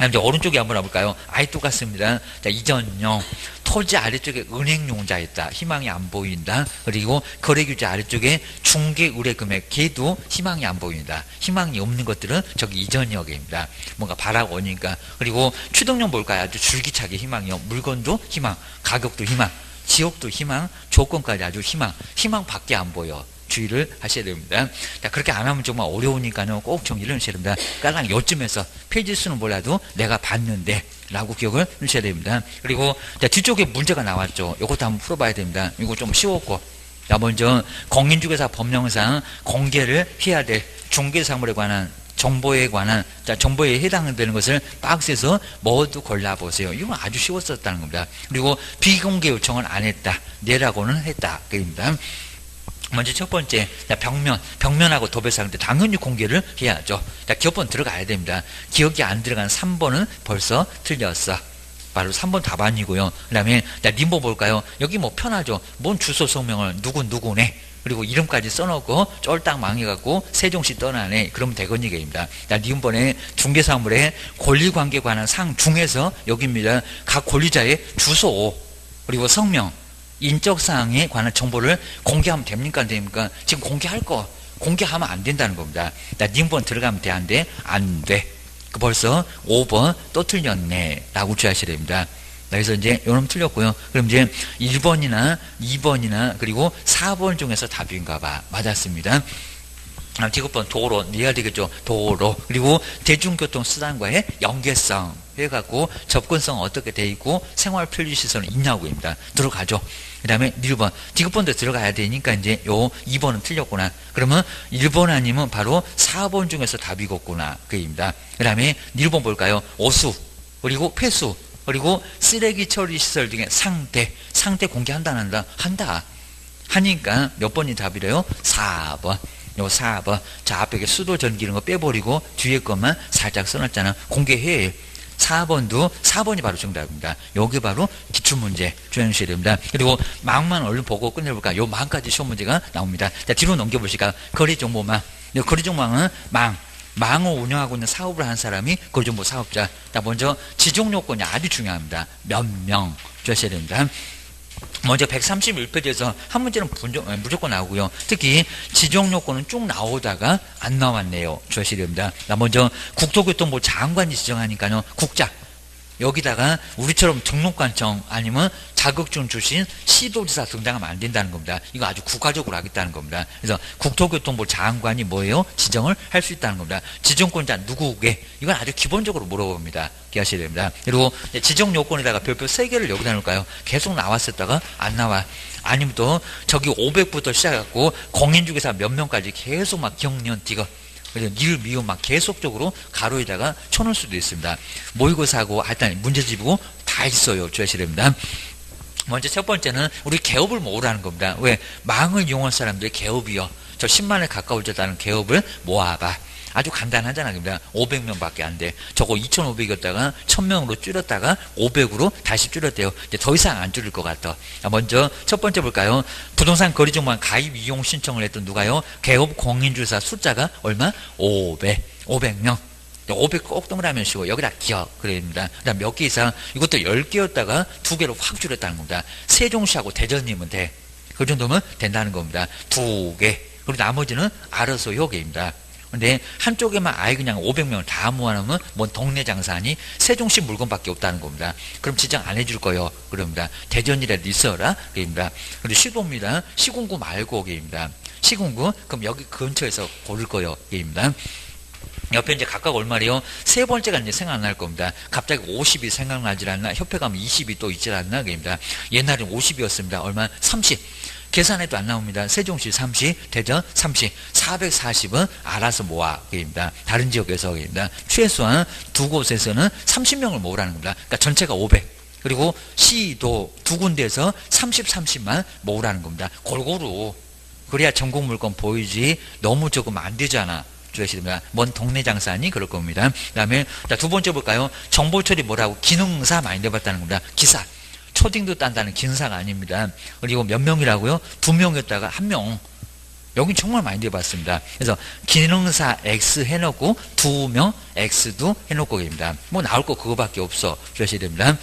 이제 오른쪽에 한번 와볼까요? 아예 똑같습니다. 자, 이전용 토지 아래쪽에 은행용자 있다. 희망이 안 보인다. 그리고 거래규제 아래쪽에 중개 의뢰 금액 걔도 희망이 안 보인다. 희망이 없는 것들은 저기 이전역입니다. 뭔가 바라고 오니까. 그리고 추동용 볼까요? 아주 줄기차게 희망이요. 물건도 희망, 가격도 희망, 지역도 희망, 조건까지 아주 희망밖에 안 보여. 주의를 하셔야 됩니다. 자, 그렇게 안 하면 정말 어려우니까요. 꼭 정리를 하셔야 됩니다. 까랑 요쯤에서 페이지 수는 몰라도 내가 봤는데 라고 기억을 하셔야 됩니다. 그리고 자, 뒤쪽에 문제가 나왔죠. 이것도 한번 풀어봐야 됩니다. 이거 좀 쉬웠고. 자, 먼저 공인중개사 법령상 공개를 해야 될 중개사물에 관한 정보에 관한 정보에 해당되는 것을 박스에서 모두 골라보세요. 이건 아주 쉬웠었다는 겁니다. 그리고 비공개 요청을 안 했다. 내라고는 했다. 그입니다. 먼저 첫 번째, 벽면하고 도배사인데 당연히 공개를 해야죠. 자, 기업번 들어가야 됩니다. 기억이 안 들어간 3번은 벌써 틀렸어. 바로 3번 답안이고요. 그 다음에, 님보 볼까요? 여기 뭐 편하죠. 뭔 주소 성명을 누구네. 그리고 이름까지 써놓고 쫄딱 망해갖고 세종시 떠나네. 그러면 되거니게입니다. 님번에 중개사물의 권리관계에 관한 상 중에서 여기입니다. 각 권리자의 주소, 그리고 성명, 인적사항에 관한 정보를 공개하면 됩니까? 안 됩니까? 지금 공개하면 안 된다는 겁니다. 님번 들어가면 돼? 안 돼? 안 돼. 벌써 5번 또 틀렸네. 라고 주의하셔야 됩니다. 그래서 이제 요놈 틀렸고요. 그럼 이제 1번이나 2번이나 그리고 4번 중에서 답인가 봐. 맞았습니다. 지급번 도로 내야 되겠죠. 도로. 그리고 대중교통수단과의 연계성 해갖고 접근성 어떻게 돼 있고 생활 편리시설은 있냐고입니다. 들어가죠. 그 다음에 1번 지급번도 들어가야 되니까 이제 요 2번은 틀렸구나. 그러면 1번 아니면 바로 4번 중에서 답이겠구나. 그입니다. 그 다음에 1번 볼까요? 오수 그리고 폐수 그리고 쓰레기 처리 시설 등의 상태 공개한다 안 한다? 한다. 하니까 몇 번이 답이래요? 4번. 요 4번. 자, 앞에 수도 전기 이런 거 빼버리고 뒤에 것만 살짝 써놨잖아. 공개해. 4번도 4번이 바로 정답입니다. 여기 바로 기출문제 주행하셔야 됩니다. 그리고 망만 얼른 보고 끝내볼까? 요 망까지 시험 문제가 나옵니다. 자, 뒤로 넘겨보시까? 거리정보망. 거리정보망은 망을 운영하고 있는 사업을 한 사람이 거리정보 사업자. 자, 먼저 지정요건이 아주 중요합니다. 몇 명 주셔야 됩니다. 먼저 131페이지에서 한 문제는 무조건 나오고요. 특히 지정요건은 쭉 나오다가 안 나왔네요. 주셔야 됩니다. 먼저 국토교통부 장관이 지정하니까요. 국장. 여기다가 우리처럼 등록관청 아니면 자격증 주신 시도지사 등장하면 안 된다는 겁니다. 이거 아주 국가적으로 하겠다는 겁니다. 그래서 국토교통부 장관이 뭐예요? 지정을 할 수 있다는 겁니다. 지정권자 누구게? 이건 아주 기본적으로 물어봅니다. 기하셔야 됩니다. 그리고 지정요건에다가 별표 3개를 여기다 놓을까요? 계속 나왔었다가 안 나와. 아니면 또 저기 500부터 시작해갖고 공인중개사 몇 명까지 계속 막 경련 디귿 그래서 닐, 미음 막 계속적으로 가로에다가 쳐놓을 수도 있습니다. 모의고사하고 일단 문제집이고 다 있어요. 주셔야 됩니다. 먼저 첫 번째는 우리 개업을 모으라는 겁니다. 왜? 망을 이용한 사람들이 개업이요. 저 10만에 가까워졌다는 개업을 모아봐. 아주 간단하잖아요. 500명밖에 안 돼. 저거 2,500이었다가 1,000명으로 줄였다가 500으로 다시 줄였대요. 이제 더 이상 안 줄일 것 같아. 먼저 첫 번째 볼까요? 부동산 거리정보망 가입 이용 신청을 했던 누가요? 개업 공인중개사 숫자가 얼마? 500명. 500 꼭 동그라미 치고 여기다 기억 그럽니다. 그다음 몇 개 이상 이것도 10개였다가 2개로 확 줄였다는 겁니다. 세종시하고 대전이면 돼. 그 정도면 된다는 겁니다. 2개. 그리고 나머지는 알아서 요게입니다. 근데 한쪽에만 아예 그냥 500명을 다 모아놓으면 뭔 동네 장사니 세종시 물건밖에 없다는 겁니다. 그럼 지정 안 해줄 거예요. 그럽니다. 대전이라도 있어라. 그럽니다. 그리고 시도입니다. 시군구 말고 게입니다. 시군구 그럼 여기 근처에서 고를 거예요. 게입니다. 옆에 이제 각각 얼마래요? 세 번째가 이제 생각 안 날 겁니다. 갑자기 50이 생각나질 않나? 협회 가면 20이 또 있질 않나? 그입니다. 옛날엔 50이었습니다. 얼마? 30. 계산해도 안 나옵니다. 세종시 30, 대전 30, 440은 알아서 모아. 그입니다. 다른 지역에서 그입니다. 최소한 두 곳에서는 30명을 모으라는 겁니다. 그러니까 전체가 500. 그리고 시도 두 군데에서 30, 30만 모으라는 겁니다. 골고루. 그래야 전국 물건 보이지. 너무 적으면 안 되잖아. 주시됩니다. 뭔 동네 장사니 그럴 겁니다. 그다음에 두 번째 볼까요? 정보 처리 뭐라고? 기능사 많이 내봤다는 겁니다. 기사. 초딩도 딴다는 기능사가 아닙니다. 그리고 몇 명이라고요? 2명이었다가 1명. 여긴 정말 많이 내봤습니다. 그래서 기능사 X 해놓고 2명 X도 해놓고 계십니다. 뭐 나올 거 그거밖에 없어. 주셔야 됩니다.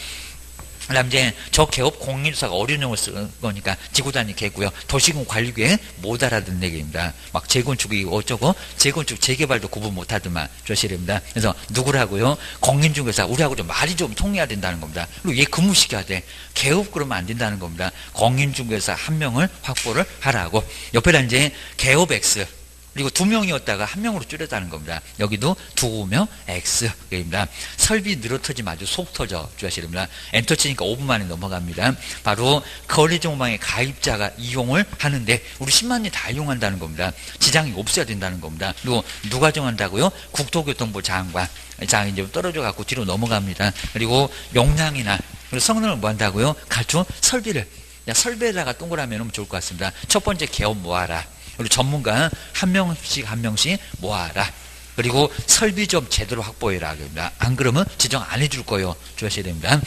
그 다음 이제 저 개업 공인중개사가 어려운 용어를 쓰는 거니까 지구단위 개고요. 도시군 관리계획 못 알아듣는 얘기입니다. 막 재건축이 어쩌고 재건축 재개발도 구분 못 하더만 주셔야 됩니다. 그래서 누구라고요? 공인중개사 우리하고 좀 말이 좀 통해야 된다는 겁니다. 그리고 얘 근무시켜야 돼. 개업 그러면 안 된다는 겁니다. 공인중개사 1명을 확보를 하라고. 옆에다 이제 개업 X 그리고 2명이었다가 1명으로 줄였다는 겁니다. 여기도 2명 X입니다. 설비 늘어터지면 아주 속 터져 주셔야 됩니다. 엔터 치니까 5분 만에 넘어갑니다. 바로 거래정보망의 가입자가 이용을 하는데 우리 10만이 다 이용한다는 겁니다. 지장이 없어야 된다는 겁니다. 그리고 누가 정한다고요? 국토교통부 장관. 자, 이제 떨어져 갖고 뒤로 넘어갑니다. 그리고 그리고 성능을 뭐 한다고요? 갖춘 설비를. 설비에다가 동그라미 놓으면 좋을 것 같습니다. 첫 번째 개업 모아라. 그리고 전문가 한 명씩 모아라. 그리고 설비 좀 제대로 확보해라. 안 그러면 지정 안 해줄 거예요. 주셔야 됩니다.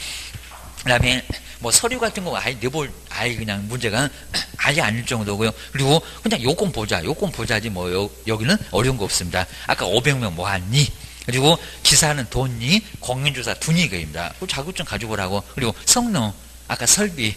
그 다음에 뭐 서류 같은 거 아예 그냥 문제가 아예 아닐 정도고요. 그리고 그냥 요건 보자지 뭐 여기는 어려운 거 없습니다. 아까 500명 모았니? 그리고 기사는 돈니? 공인중개사 두니? 그입니다. 자격증 가지고 오라고. 그리고 성능 아까 설비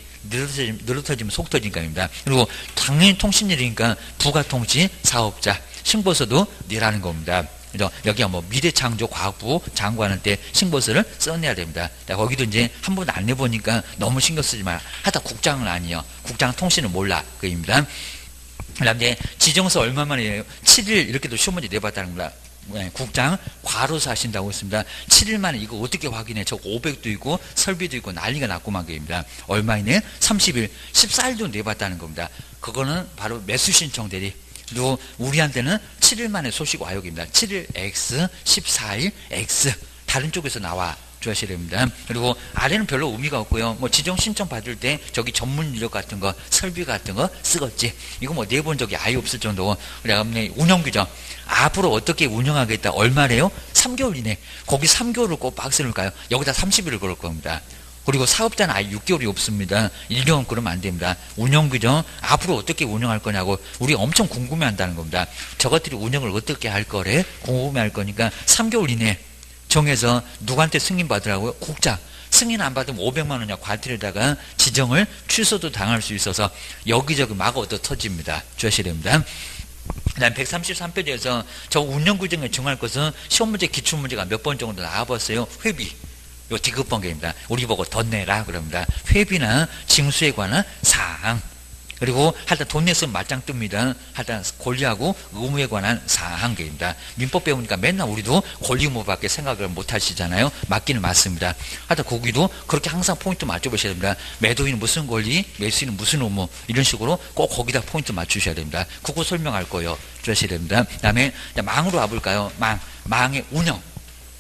늘어터지면 속 터지니까입니다. 그리고 당연히 통신일이니까 부가통신 사업자 신고서도 내라는 겁니다. 그래서 여기가 뭐 미래창조과학부 장관한테 신고서를 써내야 됩니다. 거기도 이제 한 번도 안 내보니까 너무 신경 쓰지 마. 하다 국장은 아니요. 국장 통신은 몰라. 그입니다. 그다음 이제 지정서 얼마 만에 7일 이렇게도 시험 문제 내봤다는 겁니다. 국장 과로사 하신다고 했습니다. 7일 만에 이거 어떻게 확인해? 저 500도 있고 설비도 있고 난리가 났구만 그입니다. 얼마이네? 30일 14일도 내봤다는 겁니다. 그거는 바로 매수 신청 대리. 그리고 우리한테는 7일 만에 소식 와요입니다. 7일 X 14일 X 다른 쪽에서 나와 주하셔야 됩니다. 그리고 아래는 별로 의미가 없고요. 뭐 지정 신청 받을 때 저기 전문 인력 같은 거, 설비 같은 거 쓰겠지. 이거 뭐 내본 적이 아예 없을 정도고. 그다음에 운영 규정. 앞으로 어떻게 운영하겠다. 얼마래요? 3개월 이내. 거기 3개월을 꼭 박스를 까요. 여기다 30일을 걸을 겁니다. 그리고 사업자는 아예 6개월이 없습니다. 1년 그러면 안 됩니다. 운영 규정, 앞으로 어떻게 운영할 거냐고 우리 엄청 궁금해 한다는 겁니다. 저것들이 운영을 어떻게 할 거래? 궁금해 할 거니까 3개월 이내 정해서 누구한테 승인 받으라고요? 국장. 승인 안 받으면 500만 원이냐 과태료에다가 지정을 취소도 당할 수 있어서 여기저기 막 얻어 터집니다. 주셔야 됩니다. 그 다음 133페이지에서 저 운영 규정에 정할 것은 시험 문제, 기출 문제가 몇 번 정도 나와봤어요. 회비. 요 디귿 번개입니다. 우리 보고 돈 내라 그럽니다. 회비나 징수에 관한 사항. 그리고 하여튼 돈 냈으면 맞짱 뜹니다. 하여튼 권리하고 의무에 관한 사항입니다. 민법 배우니까 맨날 우리도 권리 의무밖에 생각을 못 하시잖아요. 맞기는 맞습니다. 하여튼 거기도 그렇게 항상 포인트 맞춰보셔야 됩니다. 매도인은 무슨 권리, 매수인은 무슨 의무 이런 식으로 꼭 거기다 포인트 맞추셔야 됩니다. 그거 설명할 거예요. 주셔야 됩니다. 그 다음에 망으로 와볼까요? 망의 운영.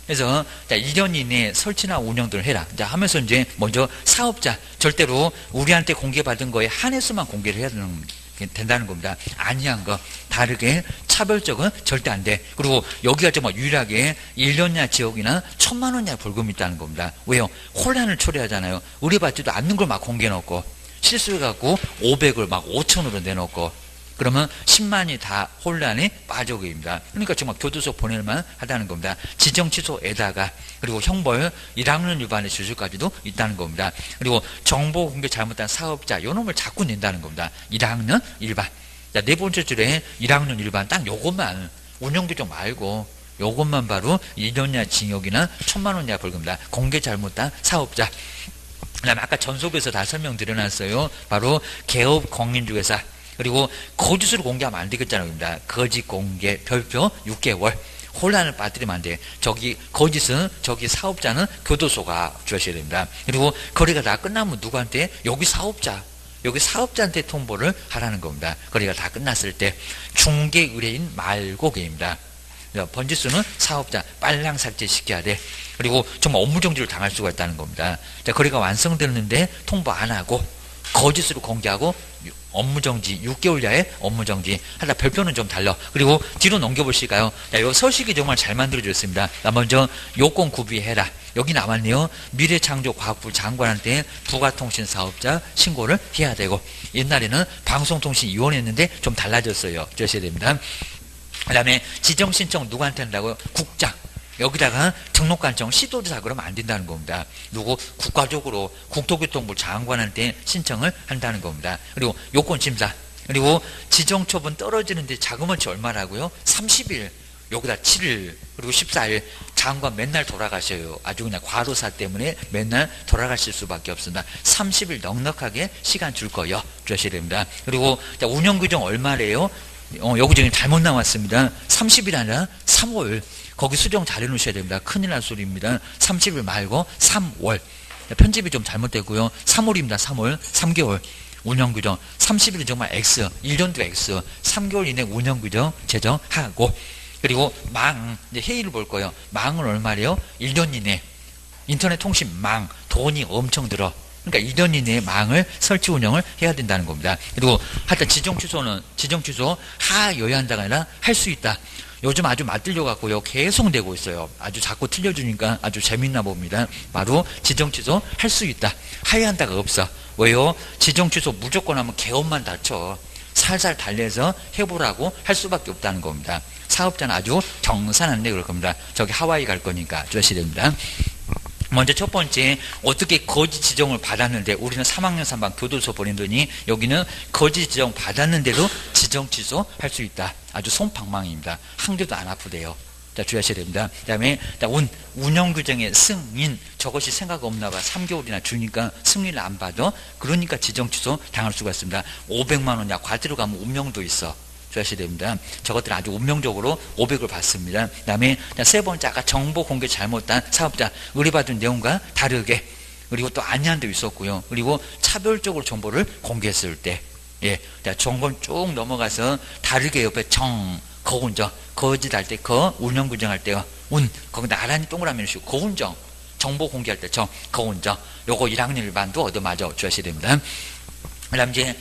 그래서 1년 이내에 설치나 운영들을 해라. 하면서 이제 먼저 사업자 절대로 우리한테 공개받은 거에 한해서만 공개를 해야 된다는 겁니다. 아니한 거 다르게 차별적은 절대 안 돼. 그리고 여기가 정말 유일하게 1년이나 지역이나 1,000만 원이나 벌금이 있다는 겁니다. 왜요? 혼란을 초래하잖아요. 의뢰받지도 않는 걸 막 공개해놓고 실수해갖고 500을 막 5,000으로 내놓고 그러면 10만이 다 혼란에 빠져버립니다. 그러니까 정말 교도소 보낼만 하다는 겁니다. 지정 취소에다가 그리고 형벌 1학년 위반의 주술까지도 있다는 겁니다. 그리고 정보 공개 잘못한 사업자 요놈을 자꾸 낸다는 겁니다. 1학년 일반. 네 번째 줄에 1학년 일반 딱 요것만 운영규정 말고 요것만 바로 2년이나 징역이나 1,000만 원 이하 벌금입니다. 공개 잘못한 사업자. 그 다음에 아까 전속에서 다 설명드려놨어요. 바로 개업 공인중개사. 그리고 거짓으로 공개하면 안 되겠잖아요. 거짓 공개 별표 6개월 혼란을 빠뜨리면 안 돼. 저기 거짓은 저기 사업자는 교도소가 주셔야 됩니다. 그리고 거래가 다 끝나면 누구한테? 여기 사업자한테 통보를 하라는 겁니다. 거래가 다 끝났을 때 중개 의뢰인 말고 계입니다. 번지수는 사업자 빨랑 삭제시켜야 돼. 그리고 정말 업무정지를 당할 수가 있다는 겁니다. 거래가 완성됐는데 통보 안 하고 거짓으로 공개하고 업무정지 6개월 이하의 업무정지 하다 별표는 좀 달라. 그리고 뒤로 넘겨보실까요? 이 서식이 정말 잘 만들어졌습니다. 먼저 요건 구비해라. 여기 나왔네요. 미래창조과학부 장관한테 부가통신 사업자 신고를 해야 되고 옛날에는 방송통신위원회였는데 좀 달라졌어요. 주셔야 됩니다. 그 다음에 지정신청 누구한테 한다고요? 국장. 여기다가 등록관청 시도조사 그러면 안 된다는 겁니다. 누구 국가적으로 국토교통부 장관한테 신청을 한다는 겁니다. 그리고 요건심사. 그리고 지정처분 떨어지는데 자금원치 얼마라고요? 30일. 여기다 7일 그리고 14일 장관 맨날 돌아가셔요. 아주 그냥 과로사 때문에 맨날 돌아가실 수밖에 없습니다. 30일 넉넉하게 시간 줄 거예요. 주셔야 됩니다. 그리고 운영규정 얼마래요? 여기 지금 잘못 나왔습니다. 30일 아니라 3월. 거기 수정 잘 해놓으셔야 됩니다. 큰일 날 소리입니다. 30일 말고 3월. 편집이 좀 잘못됐고요. 3월입니다. 3월. 3개월. 운영규정. 30일은 정말 X. 1년도 X. 3개월 이내 운영규정 제정하고. 그리고 이제 회의를 볼 거예요. 망은 얼마래요? 1년 이내. 인터넷 통신 망. 돈이 엄청 들어. 그러니까 2년 이내에 망을 설치 운영을 해야 된다는 겁니다. 그리고 하여튼 지정 취소 하여야한다가 아니라 할 수 있다. 요즘 아주 맞들려 갖고요. 계속 되고 있어요. 아주 자꾸 틀려주니까 아주 재밌나 봅니다. 바로 지정 취소 할 수 있다. 하여한다가 없어. 왜요? 지정 취소 무조건 하면 개업만 다쳐. 살살 달래서 해보라고 할 수밖에 없다는 겁니다. 사업자는 아주 정산한데 그럴 겁니다. 저기 하와이 갈 거니까 주셔야 됩니다. 먼저 첫 번째 어떻게 거짓 지정을 받았는데 우리는 3학년 3반 교도소 보내더니 여기는 거짓 지정 받았는데도 지정 취소할 수 있다. 아주 손방망입니다. 한 개도 안 아프대요. 자, 주의하셔야 됩니다. 그 다음에 운영규정의 승인 저것이 생각 없나 봐. 3개월이나 주니까 승인을 안 받아. 그러니까 지정 취소 당할 수가 있습니다. 500만 원이야. 과태료 가면 운명도 있어. 주셔야 됩니다. 저것들은 아주 운명적으로 500을 받습니다. 그 다음에 세 번째 아까 정보 공개 잘못한 사업자 의뢰받은 내용과 다르게 그리고 또 아니한 데 있었고요. 그리고 차별적으로 정보를 공개했을 때 정권 쭉 넘어가서 다르게 옆에 거운정 거짓할 때 운영규정할 때요. 거기 나란히 동그라미를 씌우고 거운정 정보 공개할 때 거운정 요거 1학년 일반도 얻어 맞아 주셔야 됩니다. 그다음 이제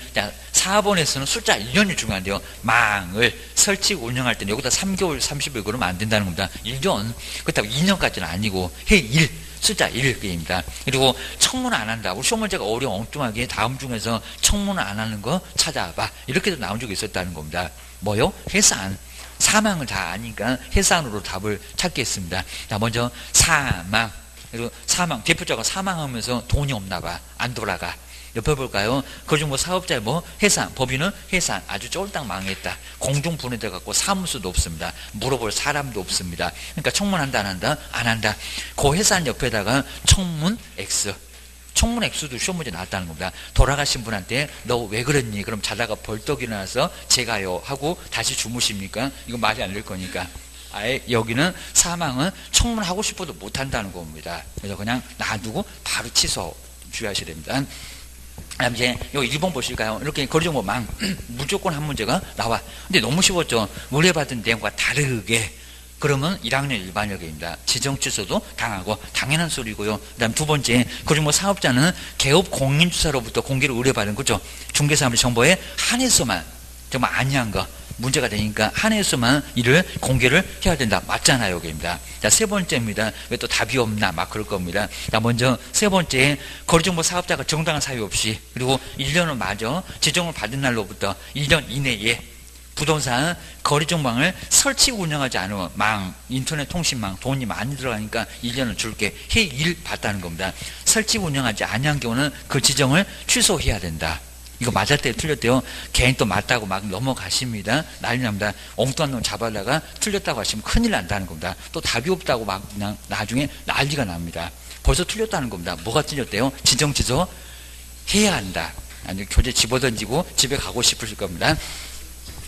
4번에서는 숫자 1년이 중요한데요. 망을 설치고 운영할 때는 여기다 3개월 30일 그러면 안 된다는 겁니다. 1년 그렇다고 2년까지는 아니고 해 1 숫자 1입니다. 그리고 청문 안 한다. 우리 시험 문제가 엉뚱하게 다음 중에서 청문을 안 하는 거 찾아봐. 이렇게도 나온 적이 있었다는 겁니다. 뭐요? 해산. 사망을 다 아니까 해산으로 답을 찾겠습니다. 자, 먼저 사망. 그리고 사망. 대표자가 사망하면서 돈이 없나 봐. 안 돌아가. 옆에 볼까요? 그중 뭐 사업자의 뭐 해산, 법인은 해산, 아주 쫄딱 망했다. 공중 분해돼 갖고 사무소도 없습니다. 물어볼 사람도 없습니다. 그러니까 청문한다 안 한다? 안 한다. 그 해산 옆에다가 청문 X. 청문 X도 시험 문제 나왔다는 겁니다. 돌아가신 분한테 너 왜 그랬니? 그럼 자다가 벌떡 일어나서 제가요 하고 다시 주무십니까? 이거 말이 안 될 거니까. 아예 여기는 사망은 청문하고 싶어도 못 한다는 겁니다. 그래서 그냥 놔두고 바로 취소 주의하셔야 됩니다. 그다음 이제 요 1번 보실까요? 이렇게 거리정보망 무조건 한 문제가 나와. 근데 너무 쉬웠죠. 의뢰받은 내용과 다르게. 그러면 1학년 일반역입니다. 지정 취소도 당하고 당연한 소리고요. 그다음 두 번째 거리정보 사업자는 개업 공인주사로부터 공개를 의뢰받은 거죠. 중개사업의 정보에 한해서만 정말 아니한 거 문제가 되니까 한해서만 이를 공개를 해야 된다. 맞잖아요. 여기입니다. 자, 세 번째입니다. 왜 또 답이 없나 막 그럴 겁니다. 자, 먼저 세 번째 거리정보 사업자가 정당한 사유 없이 그리고 1년은 맞아 지정을 받은 날로부터 1년 이내에 부동산 거리정보망을 설치고 운영하지 않으면 망, 인터넷 통신망 돈이 많이 들어가니까 1년은 줄게 해 1 받다는 겁니다. 설치고 운영하지 아니한 경우는 그 지정을 취소해야 된다. 이거 맞았대요 틀렸대요. 괜히 또 맞다고 막 넘어가십니다. 난리 납니다. 엉뚱한 놈 잡아다가 틀렸다고 하시면 큰일 난다는 겁니다. 또 답이 없다고 막 그냥 나중에 난리가 납니다. 벌써 틀렸다는 겁니다. 뭐가 틀렸대요? 지정 취소 해야 한다. 아니 교재 집어던지고 집에 가고 싶으실 겁니다.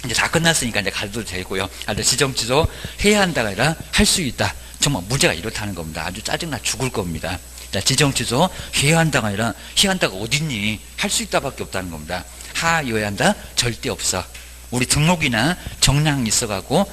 이제 다 끝났으니까 이제 가도 되고요. 지정 취소 해야 한다가 아니라 할 수 있다. 정말 문제가 이렇다는 겁니다. 아주 짜증나 죽을 겁니다. 자, 지정 취소 해야 한다가 아니라 해야 한다가 어딨니? 할 수 있다밖에 없다는 겁니다. 하여야 한다? 절대 없어. 우리 등록이나 정량이 있어갖고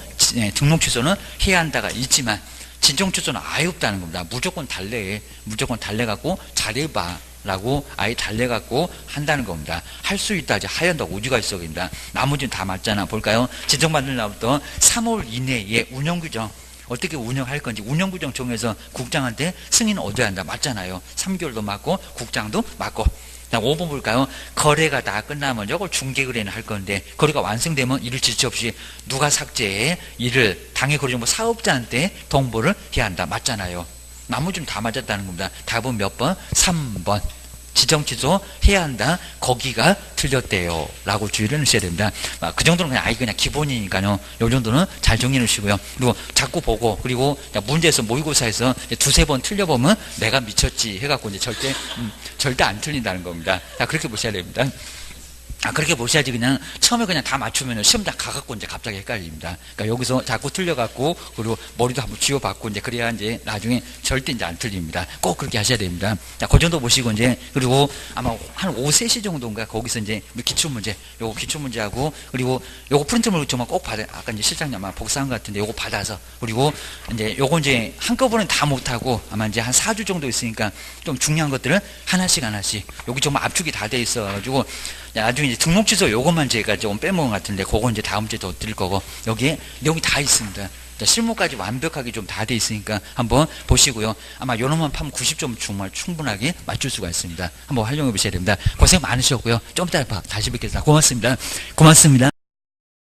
등록 취소는 해야 한다가 있지만 지정 취소는 아예 없다는 겁니다. 무조건 달래. 무조건 달래갖고 잘해봐. 라고 아예 달래갖고 한다는 겁니다. 할 수 있다. 이제 하야 한다고 어디가 있어. 그입니다. 나머지는 다 맞잖아. 볼까요? 지정받는 날부터 3월 이내에 운영규정. 어떻게 운영할 건지 운영규정 정해서 국장한테 승인 얻어야 한다. 맞잖아요. 3개월도 맞고 국장도 맞고. 5번 볼까요? 거래가 다 끝나면 이걸 중개거래는 할 건데 거래가 완성되면 이를 지체 없이 누가 삭제해? 이를 당해 거래정보 사업자한테 통보를 해야 한다. 맞잖아요. 나머지는 다 맞았다는 겁니다. 답은 몇 번? 3번. 지정 취소 해야 한다. 거기가 틀렸대요. 라고 주의를 하셔야 됩니다. 그 정도는 그냥 아예 그냥 기본이니까요. 요 정도는 잘 정리해 놓으시고요. 그리고 자꾸 보고 그리고 문제에서 모의고사에서 두세 번 틀려보면 내가 미쳤지 해갖고 이제 절대 안 틀린다는 겁니다. 자, 그렇게 보셔야 됩니다. 그렇게 보셔야지 그냥 처음에 그냥 다 맞추면 시험장 가갖고 이제 갑자기 헷갈립니다. 그러니까 여기서 자꾸 틀려갖고 그리고 머리도 한번 쥐어받고 이제 그래야 이제 나중에 절대 이제 안 틀립니다. 꼭 그렇게 하셔야 됩니다. 자, 그 정도 보시고 이제 그리고 아마 한 오후 3시 정도인가 거기서 이제 기출문제, 요거 기출문제하고 그리고 요거 프린트물 정말 꼭 받아요. 아까 이제 실장님 아마 복사한 것 같은데 요거 받아서 그리고 이제 요거 이제 한꺼번에 다 못하고 아마 이제 한 4주 정도 있으니까 좀 중요한 것들은 하나씩 여기 정말 압축이 다 돼 있어가지고 나중에 이제 등록 취소 요것만 제가 조금 빼먹은 것 같은데 그거 이제 다음 주에 더 드릴 거고 여기 다 있습니다. 실무까지 완벽하게 좀 다 돼 있으니까 한번 보시고요. 아마 요놈만 파면 90점 정말 충분하게 맞출 수가 있습니다. 한번 활용해 보셔야 됩니다. 고생 많으셨고요. 좀 이따 다시 뵙겠습니다. 고맙습니다.